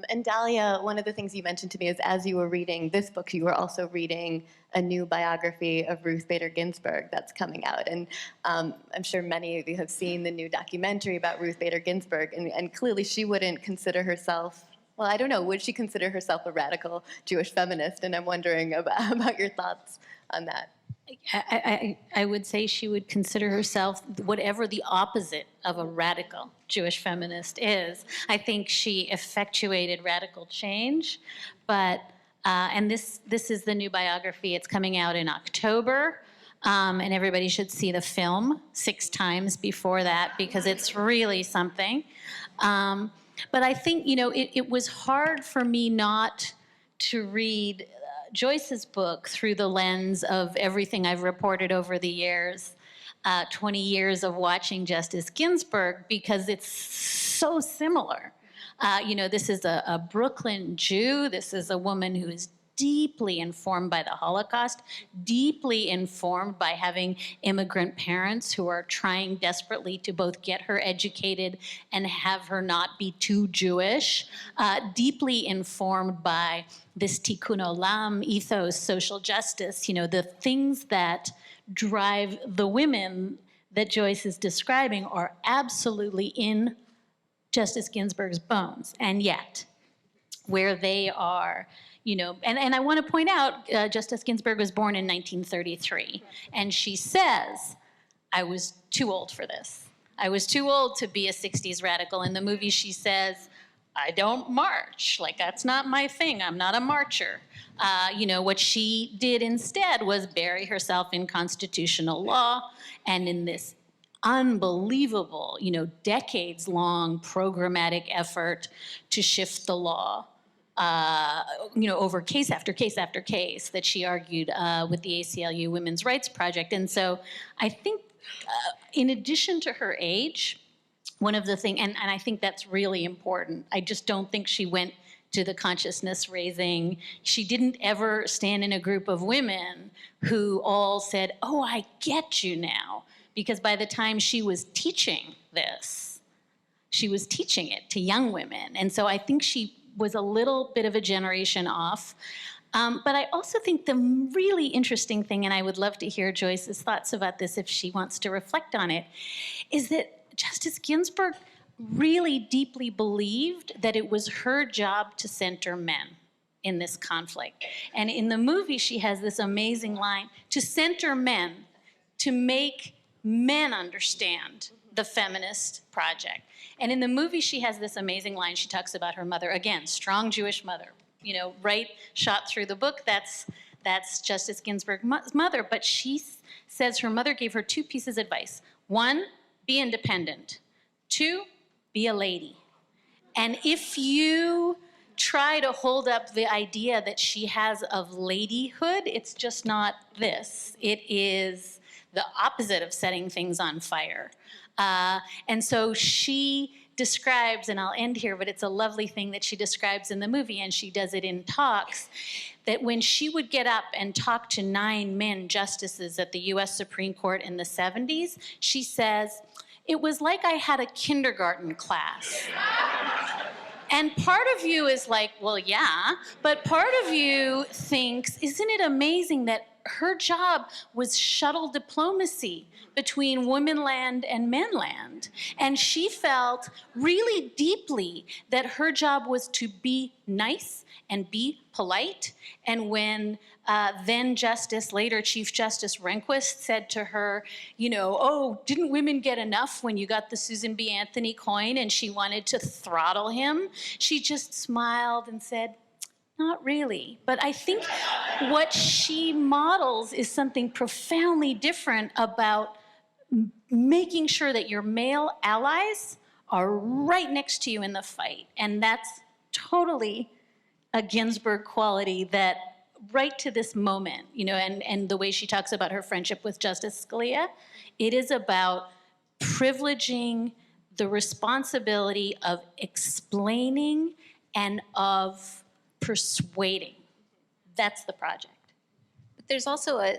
And Daliah, one of the things you mentioned to me is as you were reading this book, you were also reading a new biography of Ruth Bader Ginsburg that's coming out. And I'm sure many of you have seen the new documentary about Ruth Bader Ginsburg, and clearly she wouldn't consider herself, well, I don't know, would she consider herself a radical Jewish feminist? And I'm wondering about your thoughts on that. I would say she would consider herself whatever the opposite of a radical Jewish feminist is. I think she effectuated radical change, but, and this is the new biography. It's coming out in October, and everybody should see the film 6 times before that because it's really something. But I think, it was hard for me not to read Joyce's book through the lens of everything I've reported over the years, 20 years of watching Justice Ginsburg, because it's so similar. This is a Brooklyn Jew. This is a woman who is deeply informed by the Holocaust, deeply informed by having immigrant parents who are trying desperately to both get her educated and have her not be too Jewish, deeply informed by this tikkun olam ethos, social justice, the things that drive the women that Joyce is describing are absolutely in Justice Ginsburg's bones. And yet, where they are, and I want to point out, Justice Ginsburg was born in 1933, and she says, I was too old for this. I was too old to be a 60s radical. In the movie, she says, I don't march. Like, that's not my thing. I'm not a marcher. What she did instead was bury herself in constitutional law and in this unbelievable, decades-long programmatic effort to shift the law, over case after case after case that she argued with the ACLU Women's Rights Project. And so I think in addition to her age, one of the things, and I think that's really important, I just don't think she went to the consciousness raising. She didn't ever stand in a group of women who all said, oh, I get you now. Because by the time she was teaching this, she was teaching it to young women. And so I think she was a little bit of a generation off. But I also think the really interesting thing, and I would love to hear Joyce's thoughts about this if she wants to reflect on it, is that Justice Ginsburg really deeply believed that it was her job to center men in this conflict. And in the movie, she has this amazing line, to center men, to make men understand the feminist project. And in the movie, she has this amazing line. She talks about her mother, again, strong Jewish mother, right shot through the book. That's Justice Ginsburg's mother. But she says her mother gave her 2 pieces of advice. 1, be independent. 2, be a lady. And if you try to hold up the idea that she has of ladyhood, it's just not this. It is the opposite of setting things on fire. And so she describes, and I'll end here, but it's a lovely thing that she describes in the movie, and she does it in talks, that when she would get up and talk to 9 men justices at the US Supreme Court in the 70s, she says, it was like I had a kindergarten class. And part of you is like, well, yeah, but part of you thinks, isn't it amazing that her job was shuttle diplomacy between womenland and menland? And she felt really deeply that her job was to be nice and be polite. And when then Justice, later Chief Justice Rehnquist said to her, oh, didn't women get enough when you got the Susan B. Anthony coin and she wanted to throttle him? She just smiled and said, not really. But I think what she models is something profoundly different about making sure that your male allies are right next to you in the fight. And that's totally a Ginsburg quality that right to this moment, and the way she talks about her friendship with Justice Scalia, it is about privileging the responsibility of explaining and of persuading. That's the project. But there's also a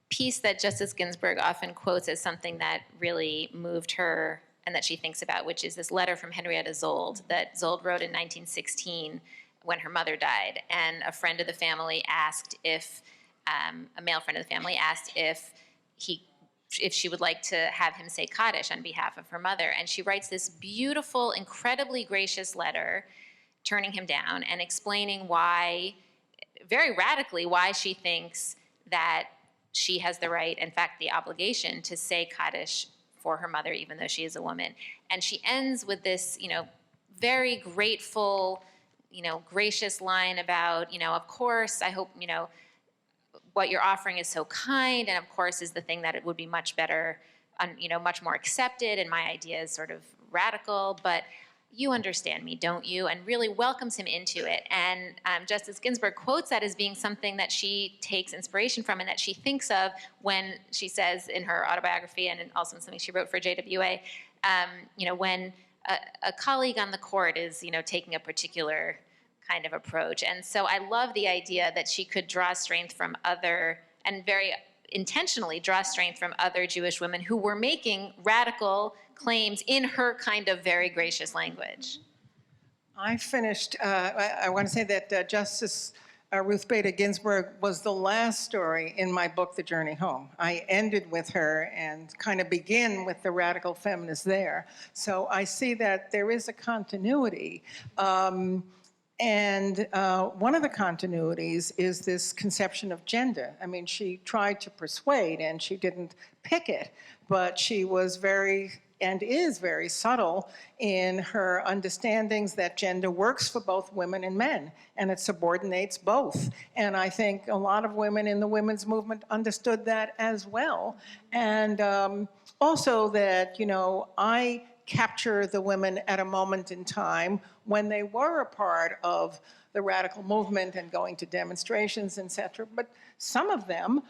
piece that Justice Ginsburg often quotes as something that really moved her and that she thinks about, which is this letter from Henrietta Zold that Zold wrote in 1916 when her mother died. And a friend of the family asked if, a male friend of the family asked if she would like to have him say Kaddish on behalf of her mother. And she writes this beautiful, incredibly gracious letter turning him down and explaining why, very radically, why she thinks that she has the right, in fact, the obligation to say Kaddish for her mother, even though she is a woman. And she ends with this, very grateful, gracious line about, of course, I hope, what you're offering is so kind, and of course is the thing that it would be much better, much more accepted, and my idea is sort of radical, but you understand me, don't you? And really welcomes him into it. And Justice Ginsburg quotes that as being something that she takes inspiration from and that she thinks of when she says in her autobiography, and also in something she wrote for JWA, when a colleague on the court is, taking a particular kind of approach. And so I love the idea that she could draw strength from other, and very intentionally draw strength from other Jewish women who were making radical claims in her kind of very gracious language. I finished, I want to say that Justice Ruth Bader Ginsburg was the last story in my book, The Journey Home. I ended with her and kind of begin with the radical feminist there. So I see that there is a continuity. And one of the continuities is this conception of gender. I mean, she tried to persuade and she didn't pick it, but she was very, and is very subtle in her understandings that gender works for both women and men, and it subordinates both. And I think a lot of women in the women's movement understood that as well. And also that, I capture the women at a moment in time when they were a part of the radical movement and going to demonstrations, et cetera. But some of them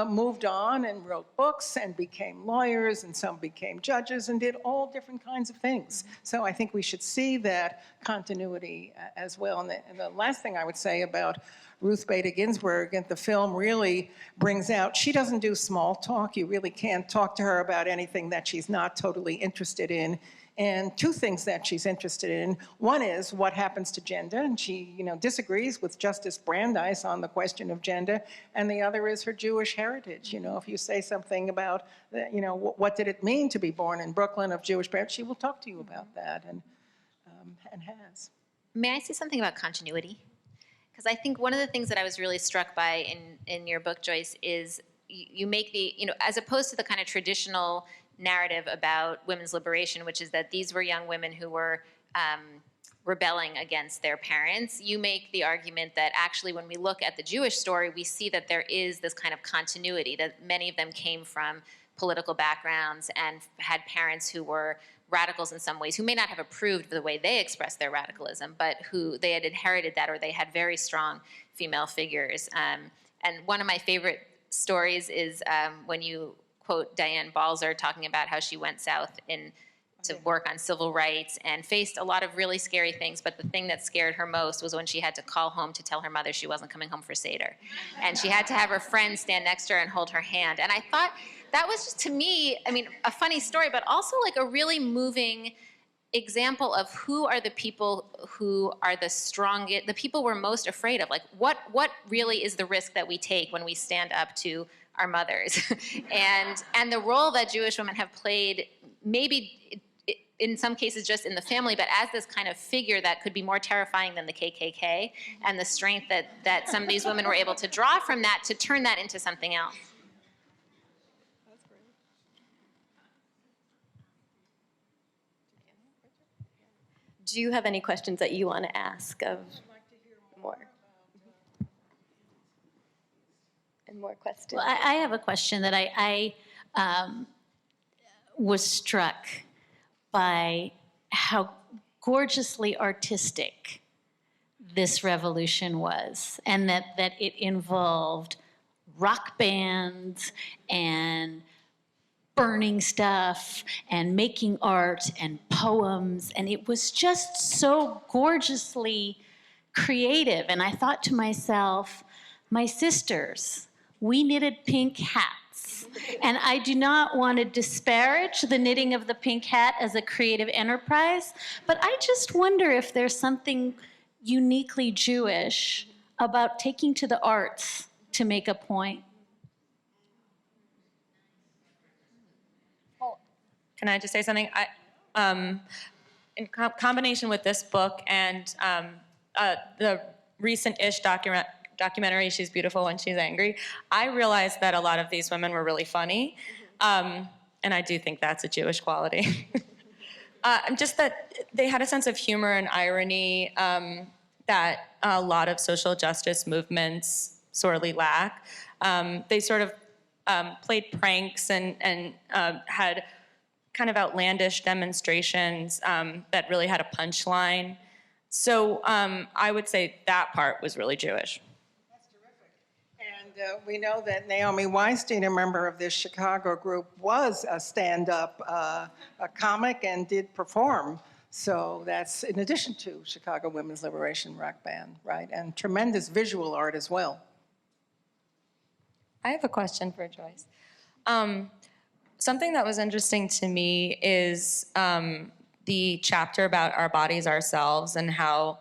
moved on and wrote books and became lawyers, and some became judges and did all different kinds of things. So I think we should see that continuity as well. And the last thing I would say about Ruth Bader Ginsburg, and the film really brings out, she doesn't do small talk. You really can't talk to her about anything that she's not totally interested in. And 2 things that she's interested in. One is what happens to gender, and she, disagrees with Justice Brandeis on the question of gender. And the other is her Jewish heritage. If you say something about, what did it mean to be born in Brooklyn of Jewish parents, she will talk to you about that, and has. May I say something about continuity? Because I think one of the things that I was really struck by in your book, Joyce, is, you make the, as opposed to the kind of traditional narrative about women's liberation, which is that these were young women who were rebelling against their parents, you make the argument that actually when we look at the Jewish story, we see that there is this kind of continuity, that many of them came from political backgrounds and had parents who were radicals in some ways, who may not have approved the way they expressed their radicalism, but who they had inherited that, or they had very strong female figures. And one of my favorite stories is when you quote Diane Balzer talking about how she went south to work on civil rights and faced a lot of really scary things, but the thing that scared her most was when she had to call home to tell her mother she wasn't coming home for Seder. And she had to have her friend stand next to her and hold her hand. And I thought that was just, to me, I mean, a funny story, but also like a really moving example of who are the people who are the strongest, the people we're most afraid of. Like, what really is the risk that we take when we stand up to our mothers? and the role that Jewish women have played, maybe in some cases just in the family, but as this kind of figure that could be more terrifying than the KKK, and the strength that some of these women were able to draw from that to turn that into something else. Do you have any questions that you want to ask of more? And more questions? Well, I have a question that I was struck by how gorgeously artistic this revolution was, and that it involved rock bands and burning stuff and making art and poems, and it was just so gorgeously creative. And I thought to myself, my sisters, we knitted pink hats. And I do not want to disparage the knitting of the pink hat as a creative enterprise, but I just wonder if there's something uniquely Jewish about taking to the arts to make a point. Can I just say something? In combination with this book and the recent-ish documentary, She's Beautiful When She's Angry, I realized that a lot of these women were really funny. And I do think that's a Jewish quality. Just that they had a sense of humor and irony that a lot of social justice movements sorely lack. They sort of played pranks and had kind of outlandish demonstrations that really had a punchline. So I would say that part was really Jewish. That's terrific. And we know that Naomi Weinstein, a member of this Chicago group, was a stand-up a comic and did perform. So that's in addition to Chicago Women's Liberation Rock Band, right? And tremendous visual art as well. I have a question for Joyce. Something that was interesting to me is the chapter about our bodies, ourselves, and how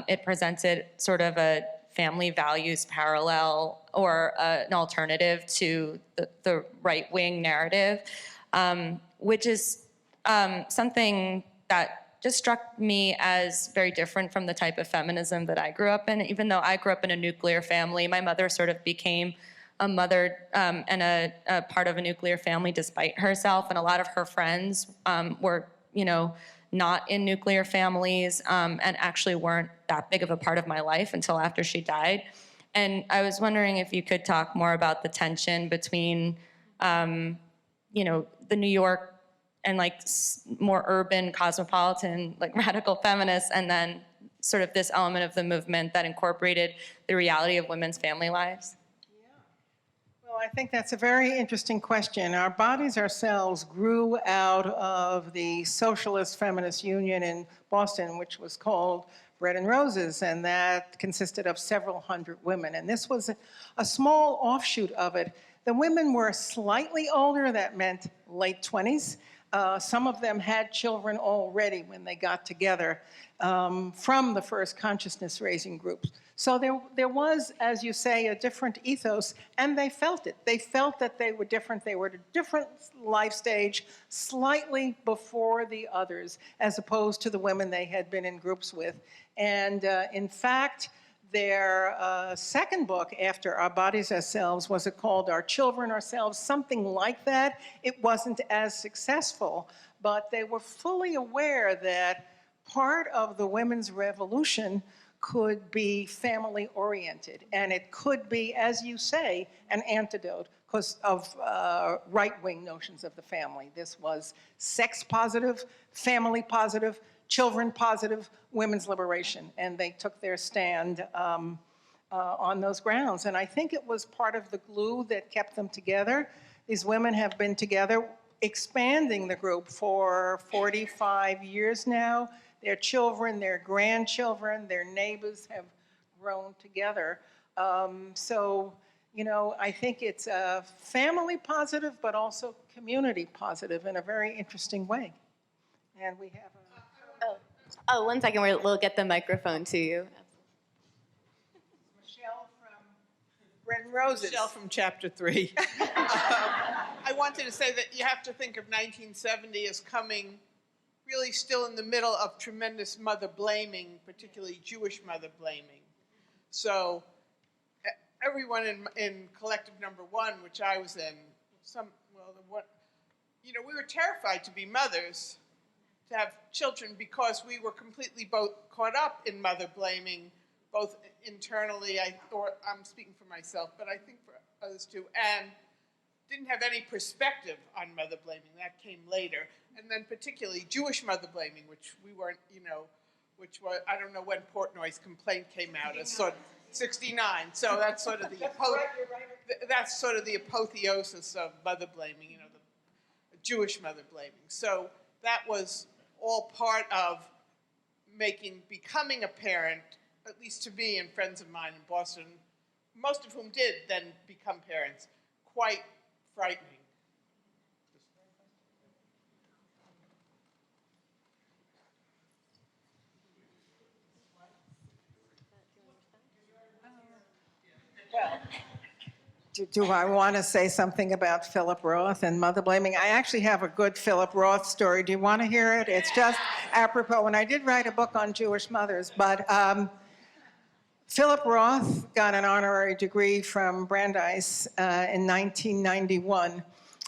it presented sort of a family values parallel or an alternative to the right-wing narrative, which is something that just struck me as very different from the type of feminism that I grew up in. Even though I grew up in a nuclear family, my mother sort of became a mother and a part of a nuclear family despite herself, and a lot of her friends were, not in nuclear families and actually weren't that big of a part of my life until after she died. And I was wondering if you could talk more about the tension between, the New York and more urban, cosmopolitan, radical feminists, and then sort of this element of the movement that incorporated the reality of women's family lives. Well, I think that's a very interesting question. Our bodies ourselves grew out of the Socialist Feminist Union in Boston, which was called Bread and Roses, and that consisted of several hundred women. And this was a small offshoot of it. The women were slightly older, that meant late 20s. Some of them had children already when they got together from the first consciousness-raising groups. So there was, as you say, a different ethos, and they felt it. They felt that they were different. They were at a different life stage, slightly before the others, as opposed to the women they had been in groups with. And in fact, Their second book after Our Bodies Ourselves, was it called Our Children Ourselves, something like that. It wasn't as successful, but they were fully aware that part of the women's revolution could be family oriented, and it could be, as you say, an antidote because of right-wing notions of the family. This was sex positive, family positive, children positive, women's liberation, and they took their stand on those grounds. And I think it was part of the glue that kept them together. These women have been together, expanding the group for 45 years now. Their children, their grandchildren, their neighbors have grown together. So, you know, I think it's family positive, but also community positive in a very interesting way. And we have Oh, 1 second, we'll get the microphone to you. Michelle from Bread and Roses. Michelle from Chapter 3. I wanted to say that you have to think of 1970 as coming really still in the middle of tremendous mother blaming, particularly Jewish mother blaming. So everyone in collective number 1, which I was in, we were terrified to be mothers, to have children, because we were completely both caught up in mother blaming, both internally, I'm speaking for myself, but I think for others too, and didn't have any perspective on mother blaming. That came later. And then particularly Jewish mother blaming, which we weren't, which was, I don't know when Portnoy's complaint came out, as sort of 69. So that's sort of the apotheosis of mother blaming, the Jewish mother blaming. So that was all part of becoming a parent, at least to me and friends of mine in Boston, most of whom did then become parents, quite frightening. Well, do I want to say something about Philip Roth and mother blaming? I actually have a good Philip Roth story. Do you want to hear it? It's just apropos. And I did write a book on Jewish mothers, but Philip Roth got an honorary degree from Brandeis in 1991,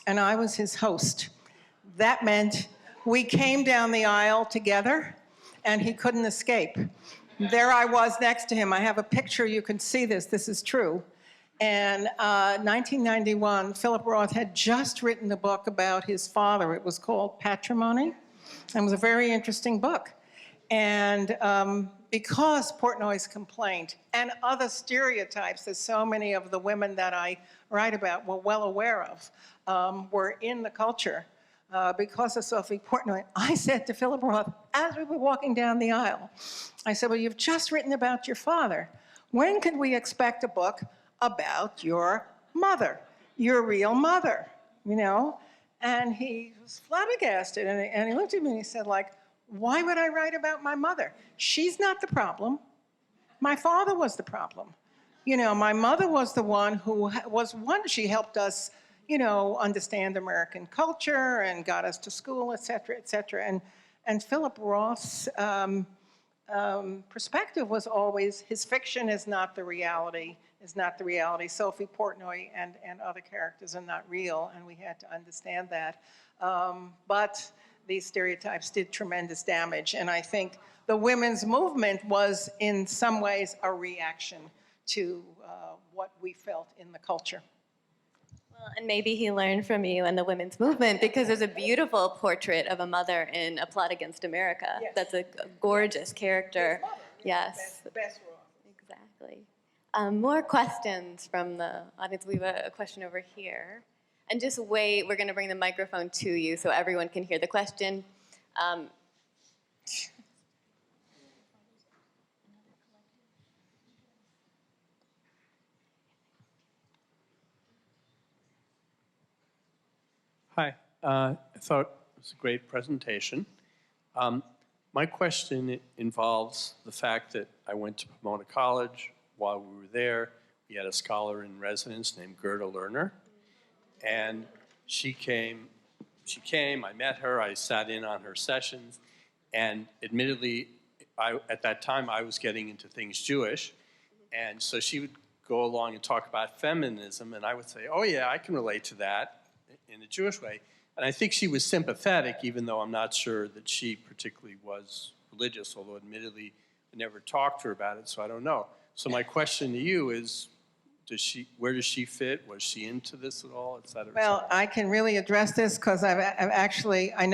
and I was his host. That meant we came down the aisle together, and he couldn't escape. There I was next to him. I have a picture. You can see this. This is true. And 1991, Philip Roth had just written a book about his father. It was called Patrimony, and it was a very interesting book. And because Portnoy's complaint and other stereotypes that so many of the women that I write about were well aware of were in the culture, because of Sophie Portnoy, I said to Philip Roth, as we were walking down the aisle, I said, well, you've just written about your father. When can we expect a book about your mother, your real mother, And he was flabbergasted, and he looked at me and he said, why would I write about my mother? She's not the problem. My father was the problem. My mother was the one who she helped us, understand American culture and got us to school, et cetera, et cetera. And Philip Roth's perspective was always, his fiction is not the reality, Sophie Portnoy and other characters are not real, and we had to understand that. But these stereotypes did tremendous damage, and I think the women's movement was in some ways a reaction to what we felt in the culture. Well, and maybe he learned from you and the women's movement, because there's a beautiful portrait of a mother in A Plot Against America. Yes. That's a gorgeous character. Yes. Yes. Best role. Exactly. More questions from the audience. We have a question over here. And just wait, we're going to bring the microphone to you so everyone can hear the question. Hi, I thought it was a great presentation. My question involves the fact that I went to Pomona College. While we were there, we had a scholar in residence named Gerda Lerner, and she came, I met her, I sat in on her sessions, and admittedly, at that time I was getting into things Jewish, And so she would go along and talk about feminism, and I would say, oh yeah, I can relate to that in a Jewish way. And I think she was sympathetic, even though I'm not sure that she particularly was religious, although admittedly I never talked to her about it, so I don't know. So my question to you is, where does she fit? Was she into this at all, et cetera? Well, I can really address this because I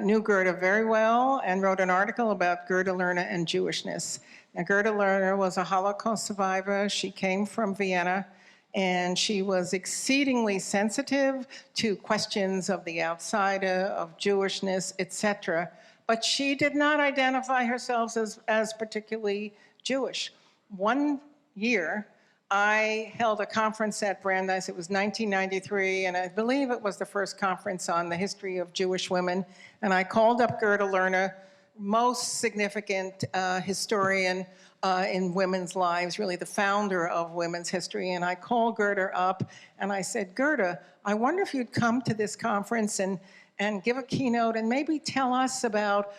knew Gerda very well and wrote an article about Gerda Lerner and Jewishness. Now, Gerda Lerner was a Holocaust survivor. She came from Vienna, and she was exceedingly sensitive to questions of the outsider, of Jewishness, etc. But she did not identify herself as particularly Jewish. One year, I held a conference at Brandeis. It was 1993, and I believe it was the first conference on the history of Jewish women. And I called up Gerda Lerner, most significant historian in women's lives, really the founder of women's history. And I called Gerda up, and I said, Gerda, I wonder if you'd come to this conference and give a keynote and maybe tell us about,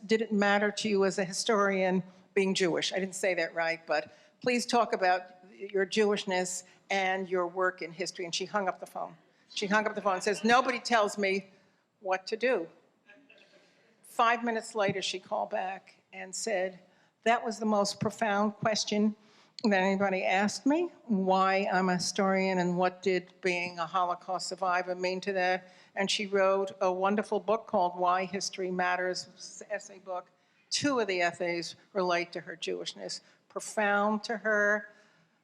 did it matter to you as a historian being Jewish? I didn't say that right, but please talk about your Jewishness and your work in history. And she hung up the phone. She hung up the phone and says, nobody tells me what to do. 5 minutes later, she called back and said, that was the most profound question that anybody asked me, why I'm a historian and what did being a Holocaust survivor mean to that. And she wrote a wonderful book called Why History Matters, an essay book. 2 of the essays relate to her Jewishness. Profound to her,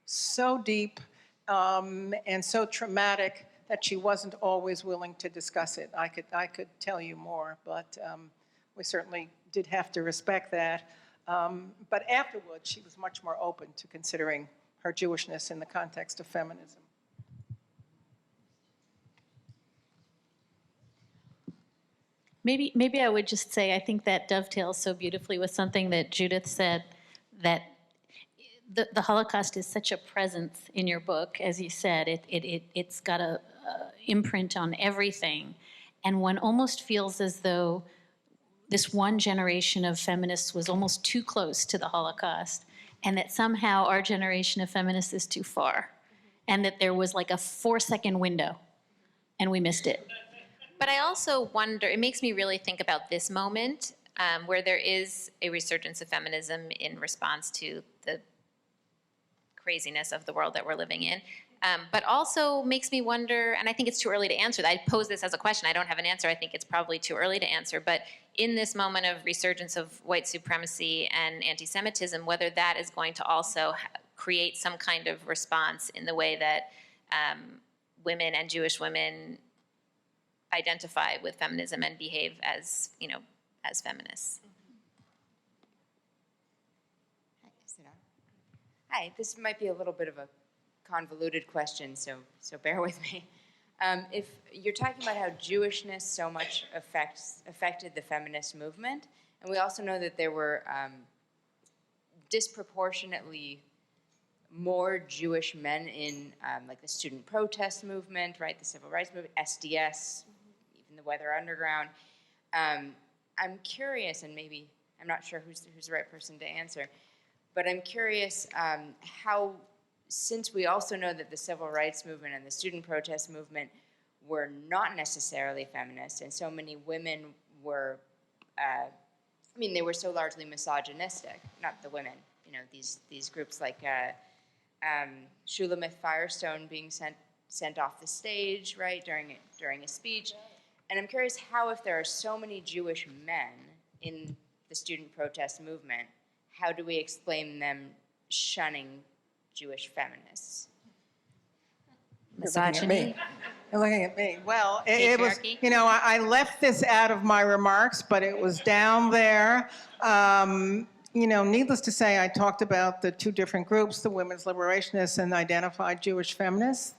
so deep and so traumatic that she wasn't always willing to discuss it. I could tell you more, but we certainly did have to respect that. But afterwards, she was much more open to considering her Jewishness in the context of feminism. Maybe I would just say, I think that dovetails so beautifully with something that Judith said, that the Holocaust is such a presence in your book, as you said. It's got a imprint on everything. And one almost feels as though this one generation of feminists was almost too close to the Holocaust, and that somehow our generation of feminists is too far, and that there was like a 4-second window, and we missed it. But I also wonder, it makes me really think about this moment where there is a resurgence of feminism in response to the craziness of the world that we're living in, but also makes me wonder, and I think it's too early to answer that. I pose this as a question. I don't have an answer. I think it's probably too early to answer. But in this moment of resurgence of white supremacy and anti-Semitism, whether that is going to also create some kind of response in the way that women and Jewish women identify with feminism and behave as, as feminists. Hi, this might be a little bit of a convoluted question, so bear with me. If you're talking about how Jewishness so much affected the feminist movement, and we also know that there were disproportionately more Jewish men in like the student protest movement, right, the civil rights movement, SDS, even the Weather Underground. I'm curious, and maybe I'm not sure who's the right person to answer, but I'm curious how, since we also know that the civil rights movement and the student protest movement were not necessarily feminist, and so many women were, they were so largely misogynistic, not the women, these groups like Shulamith Firestone being sent off the stage, right, during a speech. And I'm curious how, if there are so many Jewish men in the student protest movement, how do we explain them shunning Jewish feminists? Misogyny. You're looking at me. Well, it was, I left this out of my remarks, but it was down there. Needless to say, I talked about the 2 different groups, the women's liberationists and identified Jewish feminists.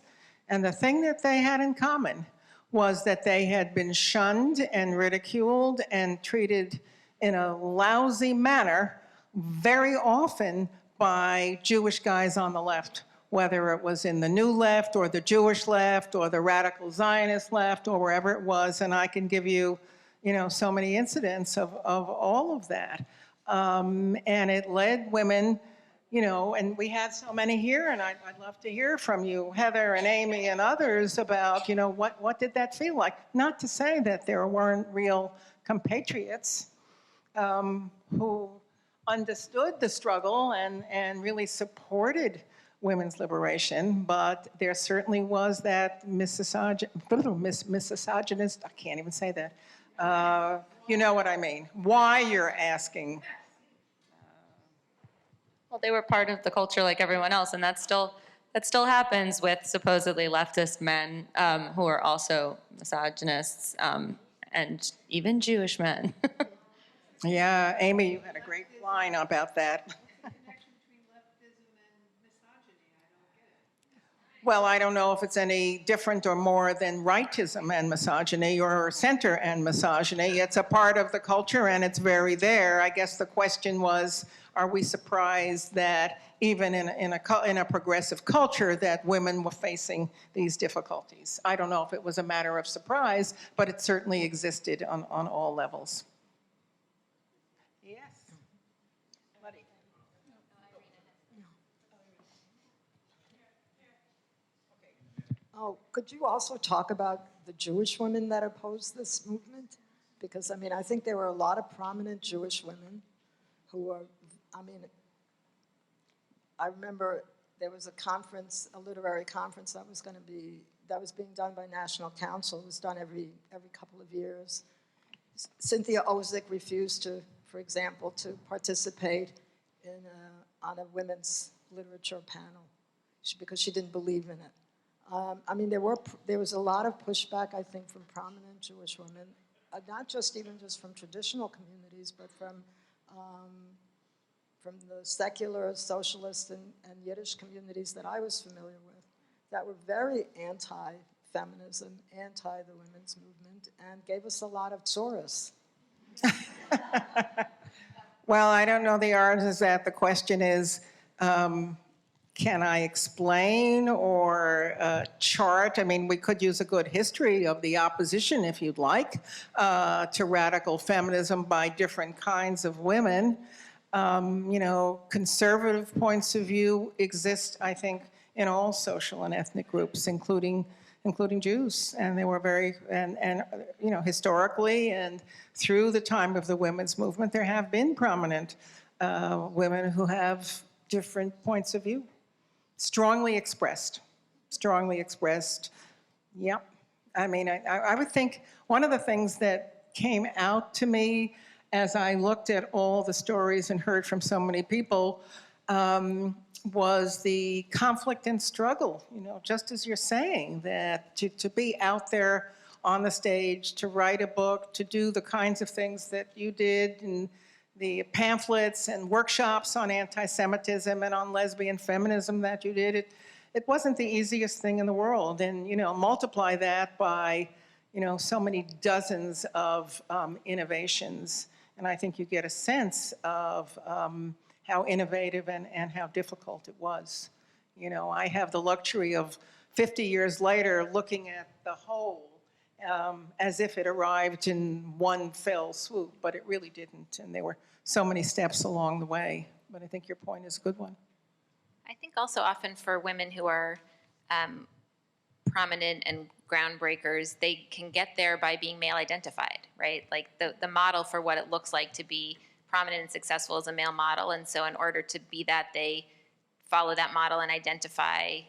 And the thing that they had in common was that they had been shunned and ridiculed and treated in a lousy manner very often by Jewish guys on the left, whether it was in the New Left or the Jewish left or the radical Zionist left or wherever it was. And I can give you, so many incidents of all of that. And it led women and we had so many here, and I'd love to hear from you, Heather and Amy and others, about, what did that feel like? Not to say that there weren't real compatriots who understood the struggle and really supported women's liberation, but there certainly was that misogynist, I can't even say that. You know what I mean. Why you're asking. Well, they were part of the culture like everyone else, and that still happens with supposedly leftist men who are also misogynists, and even Jewish men. Yeah, Amy, you had a great line about that. Well, I don't know if it's any different or more than rightism and misogyny or center and misogyny. It's a part of the culture and it's very there. I guess the question was, are we surprised that even in a progressive culture that women were facing these difficulties? I don't know if it was a matter of surprise, but it certainly existed on all levels. Yes. Buddy. Oh, could you also talk about the Jewish women that opposed this movement? Because, I think there were a lot of prominent Jewish women who were, I remember there was a conference, a literary conference that was being done by National Council. It was done every couple of years. Cynthia Ozick refused to, for example, to participate on a women's literature panel because she didn't believe in it. There was a lot of pushback, I think, from prominent Jewish women, not just from traditional communities, but from the secular, socialist, and Yiddish communities that I was familiar with, that were very anti-feminism, anti the women's movement, and gave us a lot of tsuris. Well, I don't know the answer to that. The question is, can I explain or chart? We could use a good history of the opposition, if you'd like, to radical feminism by different kinds of women. Conservative points of view exist, I think, in all social and ethnic groups, including Jews. And they were very, historically and through the time of the women's movement, there have been prominent women who have different points of view. Strongly expressed. Yep. I would think one of the things that came out to me as I looked at all the stories and heard from so many people was the conflict and struggle, just as you're saying, that to be out there on the stage, to write a book, to do the kinds of things that you did, and the pamphlets and workshops on anti-Semitism and on lesbian feminism that you did, it wasn't the easiest thing in the world. And, multiply that by, so many dozens of innovations. And I think you get a sense of how innovative and how difficult it was. I have the luxury of 50 years later looking at the whole as if it arrived in one fell swoop, but it really didn't. And there were so many steps along the way. But I think your point is a good one. I think also often for women who are prominent and groundbreakers, they can get there by being male identified, right? Like the model for what it looks like to be prominent and successful is a male model. And so in order to be that, they follow that model and identify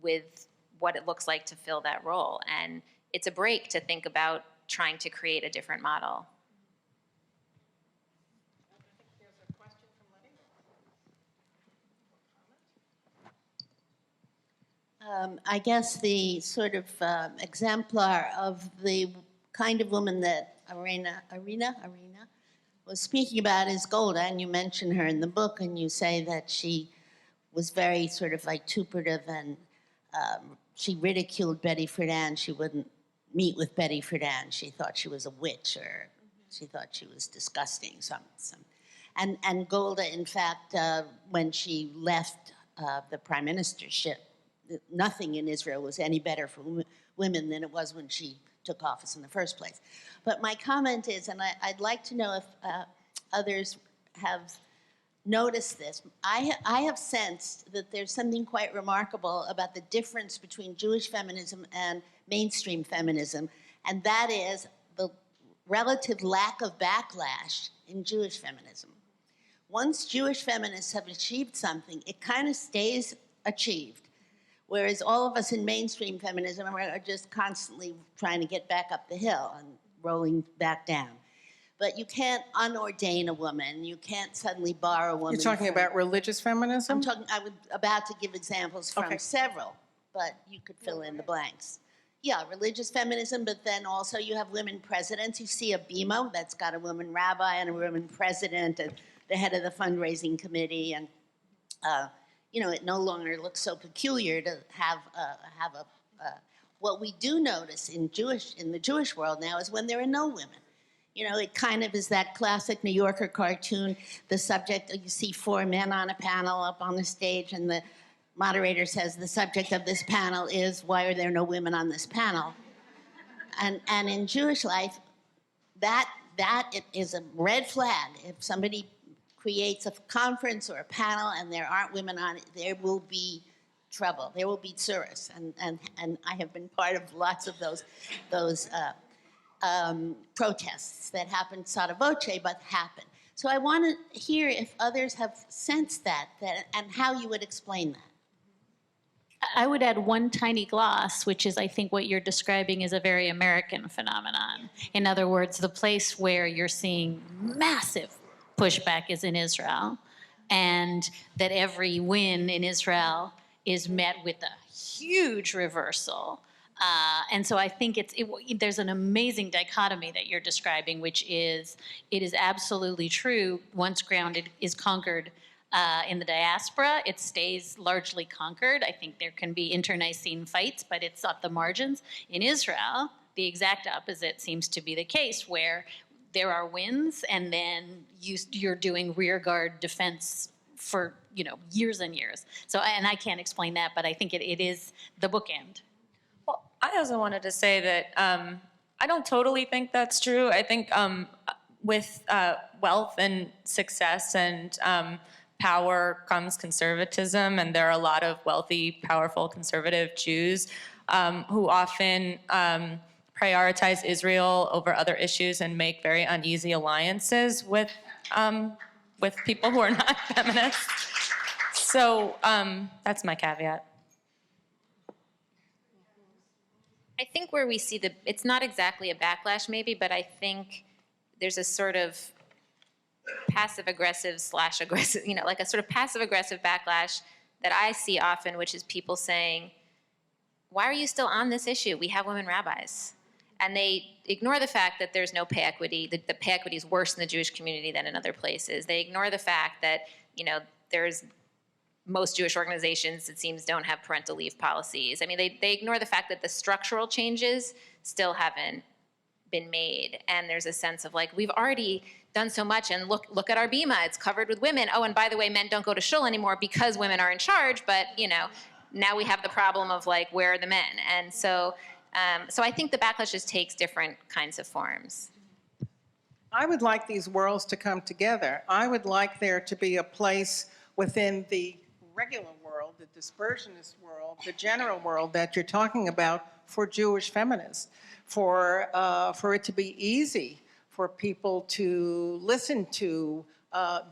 with what it looks like to fill that role. And it's a break to think about trying to create a different model. I guess the sort of exemplar of the kind of woman that Arena was speaking about is Golda, and you mention her in the book, and you say that she was very sort of vituperative, and she ridiculed Betty Friedan. She wouldn't meet with Betty Friedan. She thought she was a witch, or she thought she was disgusting. And Golda, in fact, when she left the prime ministership, nothing in Israel was any better for women than it was when she took office in the first place. But my comment is, and I'd like to know if others have notice this. I have sensed that there's something quite remarkable about the difference between Jewish feminism and mainstream feminism, and that is the relative lack of backlash in Jewish feminism. Once Jewish feminists have achieved something, it kind of stays achieved, whereas all of us in mainstream feminism are just constantly trying to get back up the hill and rolling back down. But you can't unordain a woman. You can't suddenly bar a woman. You're talking about religious feminism? I was about to give examples from Okay. several, but you could fill in the blanks. Yeah, religious feminism, but then also you have women presidents. You see a BMO that's got a woman rabbi and a woman president and the head of the fundraising committee, and it no longer looks so peculiar to have what we do notice in the Jewish world now is when there are no women. It kind of is that classic New Yorker cartoon, the subject, you see 4 men on a panel up on the stage, and the moderator says, the subject of this panel is, why are there no women on this panel? And in Jewish life, that is a red flag. If somebody creates a conference or a panel and there aren't women on it, there will be trouble. There will be tsuris. And I have been part of lots of those protests that happen sotto voce, but happen. So I want to hear if others have sensed that and how you would explain that. I would add one tiny gloss, which is I think what you're describing is a very American phenomenon. In other words, the place where you're seeing massive pushback is in Israel, and that every win in Israel is met with a huge reversal. And so I think there's an amazing dichotomy that you're describing, which is it is absolutely true. Once ground is conquered in the diaspora, it stays largely conquered. I think there can be internecine fights, but it's at the margins. In Israel, the exact opposite seems to be the case, where there are wins, and then you're doing rearguard defense for years and years. So, and I can't explain that, but I think it is the bookend. Well, I also wanted to say that I don't totally think that's true. I think with wealth and success and power comes conservatism, and there are a lot of wealthy, powerful, conservative Jews who often prioritize Israel over other issues and make very uneasy alliances with people who are not feminists. So that's my caveat. I think where we see it's not exactly a backlash maybe, but I think there's a sort of passive-aggressive / aggressive, like a sort of passive-aggressive backlash that I see often, which is people saying, why are you still on this issue? We have women rabbis. And they ignore the fact that there's no pay equity, that the pay equity is worse in the Jewish community than in other places. They ignore the fact that, most Jewish organizations, it seems, don't have parental leave policies. I mean, they ignore the fact that the structural changes still haven't been made. And there's a sense of like, we've already done so much, and look at our bima, it's covered with women. Oh, and by the way, men don't go to shul anymore because women are in charge, but now we have the problem of like, where are the men? And so I think the backlash just takes different kinds of forms. I would like these worlds to come together. I would like there to be a place within the regular world, the dispersionist world, the general world that you're talking about for Jewish feminists, for it to be easy for people to listen to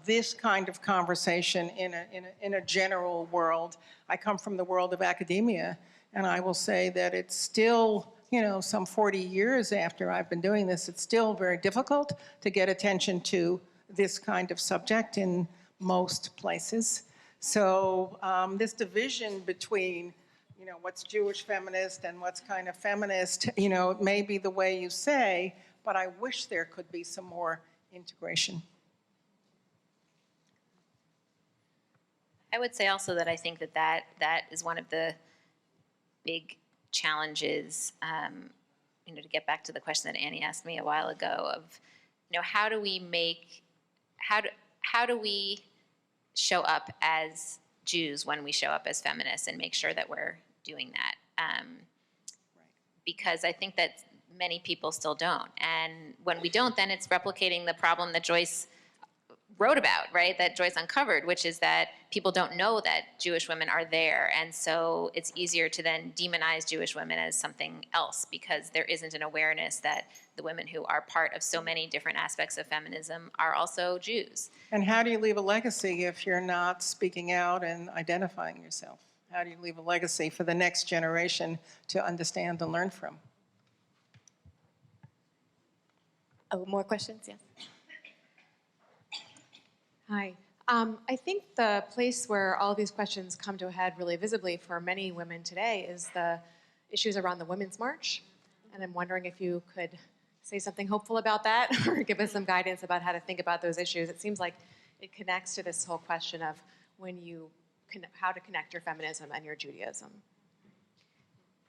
this kind of conversation in a general world. I come from the world of academia, and I will say that it's still, some 40 years after I've been doing this, it's still very difficult to get attention to this kind of subject in most places. So this division between, what's Jewish feminist and what's kind of feminist, it may be the way you say, but I wish there could be some more integration. I would say also that I think that is one of the big challenges, to get back to the question that Annie asked me a while ago of, how do we show up as Jews when we show up as feminists and make sure that we're doing that? Because I think that many people still don't. And when we don't, then it's replicating the problem that Joyce wrote about, right, that Joyce uncovered, which is that people don't know that Jewish women are there. And so it's easier to then demonize Jewish women as something else because there isn't an awareness that the women who are part of so many different aspects of feminism are also Jews. And how do you leave a legacy if you're not speaking out and identifying yourself? How do you leave a legacy for the next generation to understand and learn from? Oh, more questions? Yes. Hi. I think the place where all these questions come to a head really visibly for many women today is the issues around the Women's March. And I'm wondering if you could say something hopeful about that or give us some guidance about how to think about those issues. It seems like it connects to this whole question of how to connect your feminism and your Judaism.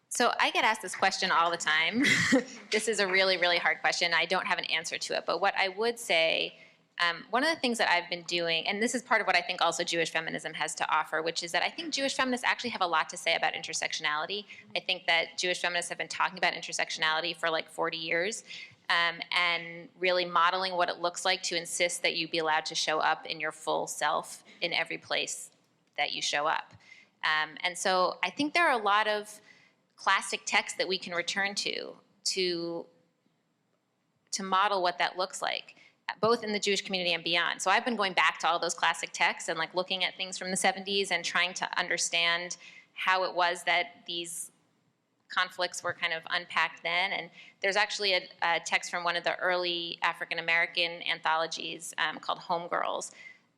So I get asked this question all the time. This is a really, really hard question. I don't have an answer to it. But what I would say, one of the things that I've been doing, and this is part of what I think also Jewish feminism has to offer, which is that I think Jewish feminists actually have a lot to say about intersectionality. I think that Jewish feminists have been talking about intersectionality for like 40 years and really modeling what it looks like to insist that you be allowed to show up in your full self in every place that you show up. And so I think there are a lot of classic texts that we can return to model what that looks like, both in the Jewish community and beyond. So I've been going back to all those classic texts and like looking at things from the 70s and trying to understand how it was that these conflicts were kind of unpacked then. And there's actually a text from one of the early African-American anthologies called Homegirls,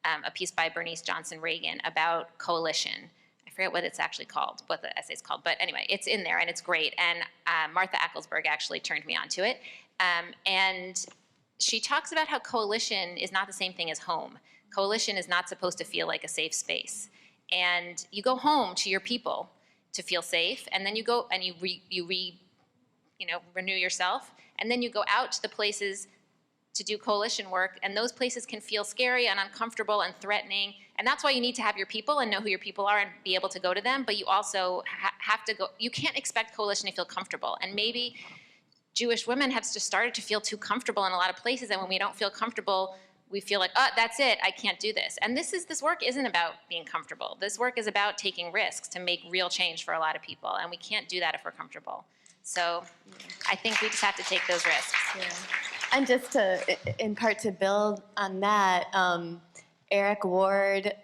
a piece by Bernice Johnson Reagan about coalition. I forget what it's actually called, what the essay's called, but anyway, it's in there and it's great. And Martha Ecclesberg actually turned me on to it. And she talks about how coalition is not the same thing as home. Coalition is not supposed to feel like a safe space. And you go home to your people to feel safe, and then you go and you renew yourself, and then you go out to the places to do coalition work, and those places can feel scary and uncomfortable and threatening, and that's why you need to have your people and know who your people are and be able to go to them, but you also have to go, you can't expect coalition to feel comfortable, and maybe Jewish women have just started to feel too comfortable in a lot of places, and when we don't feel comfortable, we feel like, oh, that's it, I can't do this. And this work isn't about being comfortable. This work is about taking risks to make real change for a lot of people, and we can't do that if we're comfortable. So I think we just have to take those risks. Yeah. And just to, in part to build on that, Eric Ward,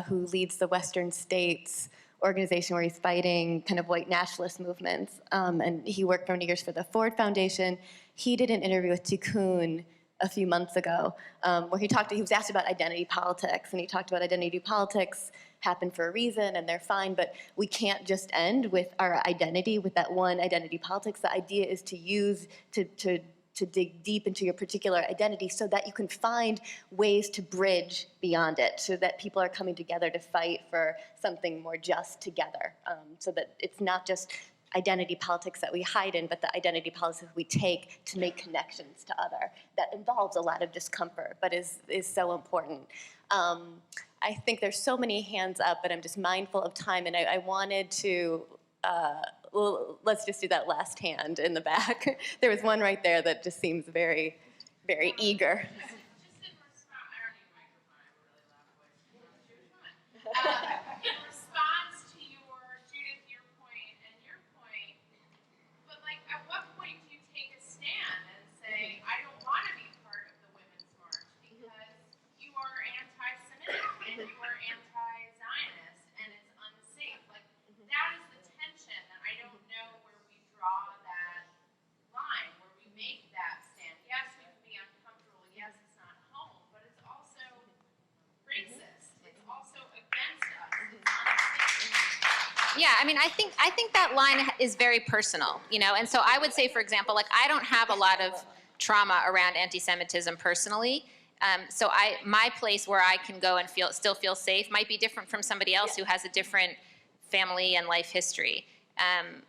who leads the Western States organization where he's fighting kind of white nationalist movements, and he worked for many years for the Ford Foundation. He did an interview with Tikkun a few months ago, where he was asked about identity politics, and he talked about identity politics happen for a reason and they're fine, but we can't just end with our identity, with that one identity politics. The idea is to use, to dig deep into your particular identity so that you can find ways to bridge beyond it, so that people are coming together to fight for something more just together, so that it's not just identity politics that we hide in, but the identity politics we take to make connections to other. That involves a lot of discomfort, but is so important. I think there's so many hands up, but I'm just mindful of time, and I wanted to, well, let's just do that last hand in the back. There was one right there that just seems very, very eager. In response to Judith, your point, and your point, but like, at what point do you take a stand and say, I don't want to be part of the Women's March because you are anti-Semitic and you are anti-Zionist and it's unsafe? Like, that is the tension that I don't know where we draw that line, where we make that stand. Yes, we can be uncomfortable. Yes, it's not home, but it's also racist. It's also against us. It's unsafe. Yeah, I mean, I think that line is very personal, and so I would say, for example, like I don't have a lot of trauma around anti-Semitism personally. So my place where I can go and still feel safe might be different from somebody else who has a different family and life history. And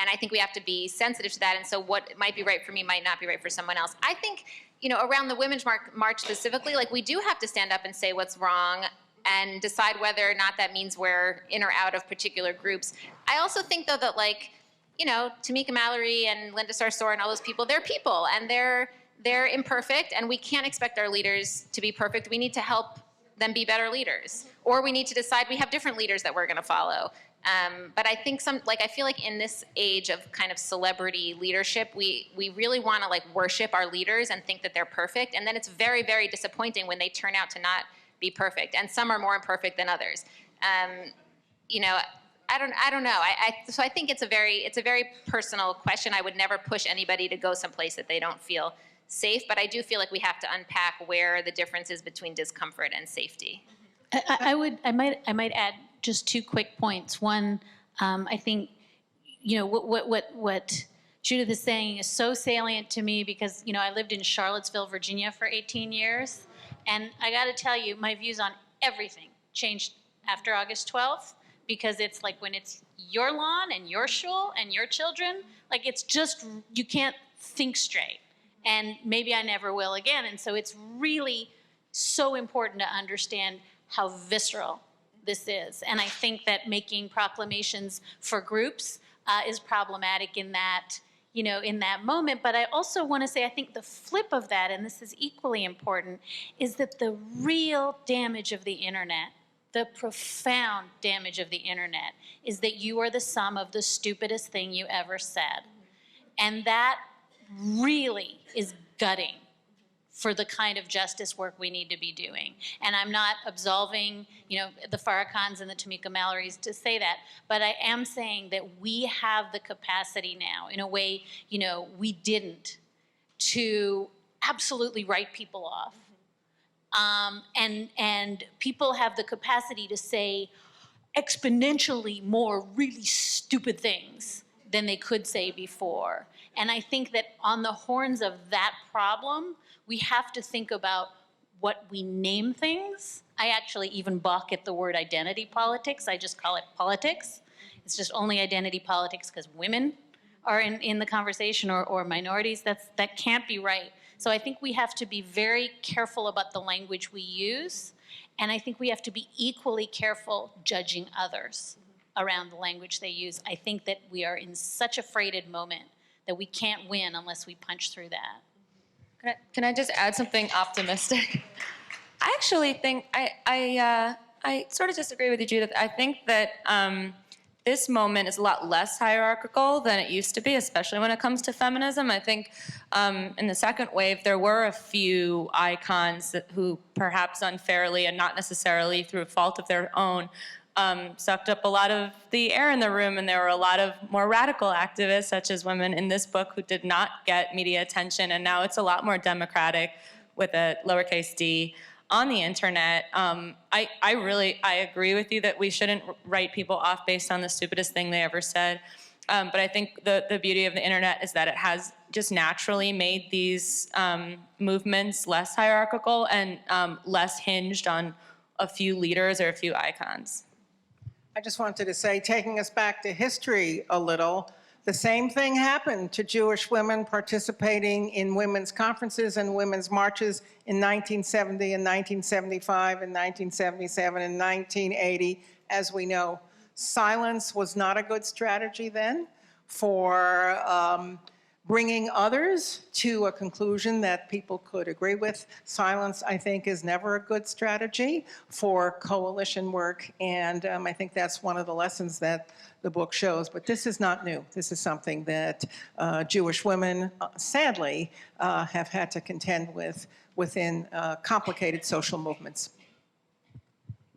I think we have to be sensitive to that. And so what might be right for me might not be right for someone else. I think, around the Women's March specifically, like we do have to stand up and say what's wrong and decide whether or not that means we're in or out of particular groups. I also think, though, that Tamika Mallory and Linda Sarsour and all those people, they're people, and they're they're imperfect, and we can't expect our leaders to be perfect. We need to help them be better leaders. Or we need to decide we have different leaders that we're going to follow. But I think I feel like in this age of kind of celebrity leadership, we really want to worship our leaders and think that they're perfect. And then it's very, very disappointing when they turn out to not be perfect. And some are more imperfect than others. I don't know. So I think it's a very personal question. I would never push anybody to go someplace that they don't feel safe, but I do feel like we have to unpack where the difference is between discomfort and safety. I might add just 2 quick points. One, I think, what Judith is saying is so salient to me because, I lived in Charlottesville, Virginia for 18 years. And I got to tell you, my views on everything changed after August 12th because it's like when it's your lawn and your shul and your children, it's just, you can't think straight. And maybe I never will again. And so it's really so important to understand how visceral this is. And I think that making proclamations for groups is problematic in that, in that moment. But I also want to say, I think the flip of that, and this is equally important, is that the real damage of the internet, the profound damage of the internet, is that you are the sum of the stupidest thing you ever said. And that really is gutting for the kind of justice work we need to be doing. And I'm not absolving, the Farrakhan's and the Tamika Mallorys to say that, but I am saying that we have the capacity now, in a way, we didn't, to absolutely write people off. And people have the capacity to say exponentially more really stupid things than they could say before. And I think that on the horns of that problem, we have to think about what we name things. I actually even balk at the word identity politics. I just call it politics. It's just only identity politics because women are in the conversation or minorities. That can't be right. So I think we have to be very careful about the language we use. And I think we have to be equally careful judging others around the language they use. I think that we are in such a freighted moment that we can't win unless we punch through that. Can I just add something optimistic? I actually think, I sort of disagree with you, Judith. I think that this moment is a lot less hierarchical than it used to be, especially when it comes to feminism. I think in the second wave, there were a few icons who perhaps unfairly and not necessarily through fault of their own sucked up a lot of the air in the room, and there were a lot of more radical activists, such as women in this book, who did not get media attention, and now it's a lot more democratic with a lowercase d on the internet. I agree with you that we shouldn't write people off based on the stupidest thing they ever said, but I think the beauty of the internet is that it has just naturally made these movements less hierarchical and less hinged on a few leaders or a few icons. I just wanted to say, taking us back to history a little, the same thing happened to Jewish women participating in women's conferences and women's marches in 1970 and 1975 and 1977 and 1980, as we know. Silence was not a good strategy then for bringing others to a conclusion that people could agree with. Silence, I think, is never a good strategy for coalition work, and I think that's one of the lessons that the book shows. But this is not new. This is something that Jewish women, sadly, have had to contend with within complicated social movements.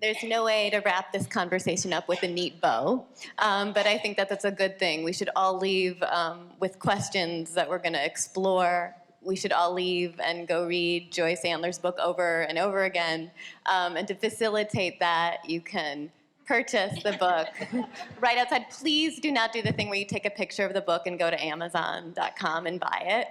There's no way to wrap this conversation up with a neat bow, but I think that that's a good thing. We should all leave with questions that we're going to explore. We should all leave and go read Joyce Antler's book over and over again. And to facilitate that, you can purchase the book right outside. Please do not do the thing where you take a picture of the book and go to Amazon.com and buy it.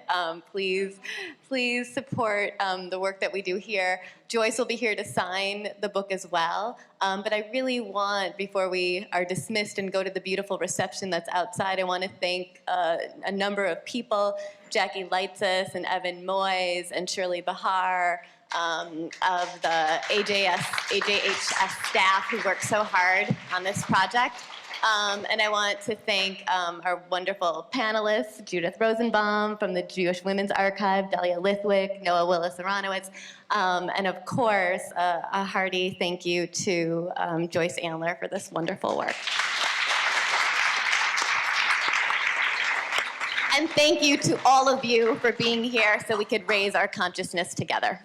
Please support the work that we do here. Joyce will be here to sign the book as well. But I really want, before we are dismissed and go to the beautiful reception that's outside, I want to thank a number of people, Jackie Leitzis and Evan Moyes and Shirley Bahar, of the AJHS staff who worked so hard on this project. And I want to thank our wonderful panelists, Judith Rosenbaum from the Jewish Women's Archive, Daliah Litwick, Noah Willis-Aronowitz, and of course, a hearty thank you to Joyce Antler for this wonderful work. And thank you to all of you for being here so we could raise our consciousness together.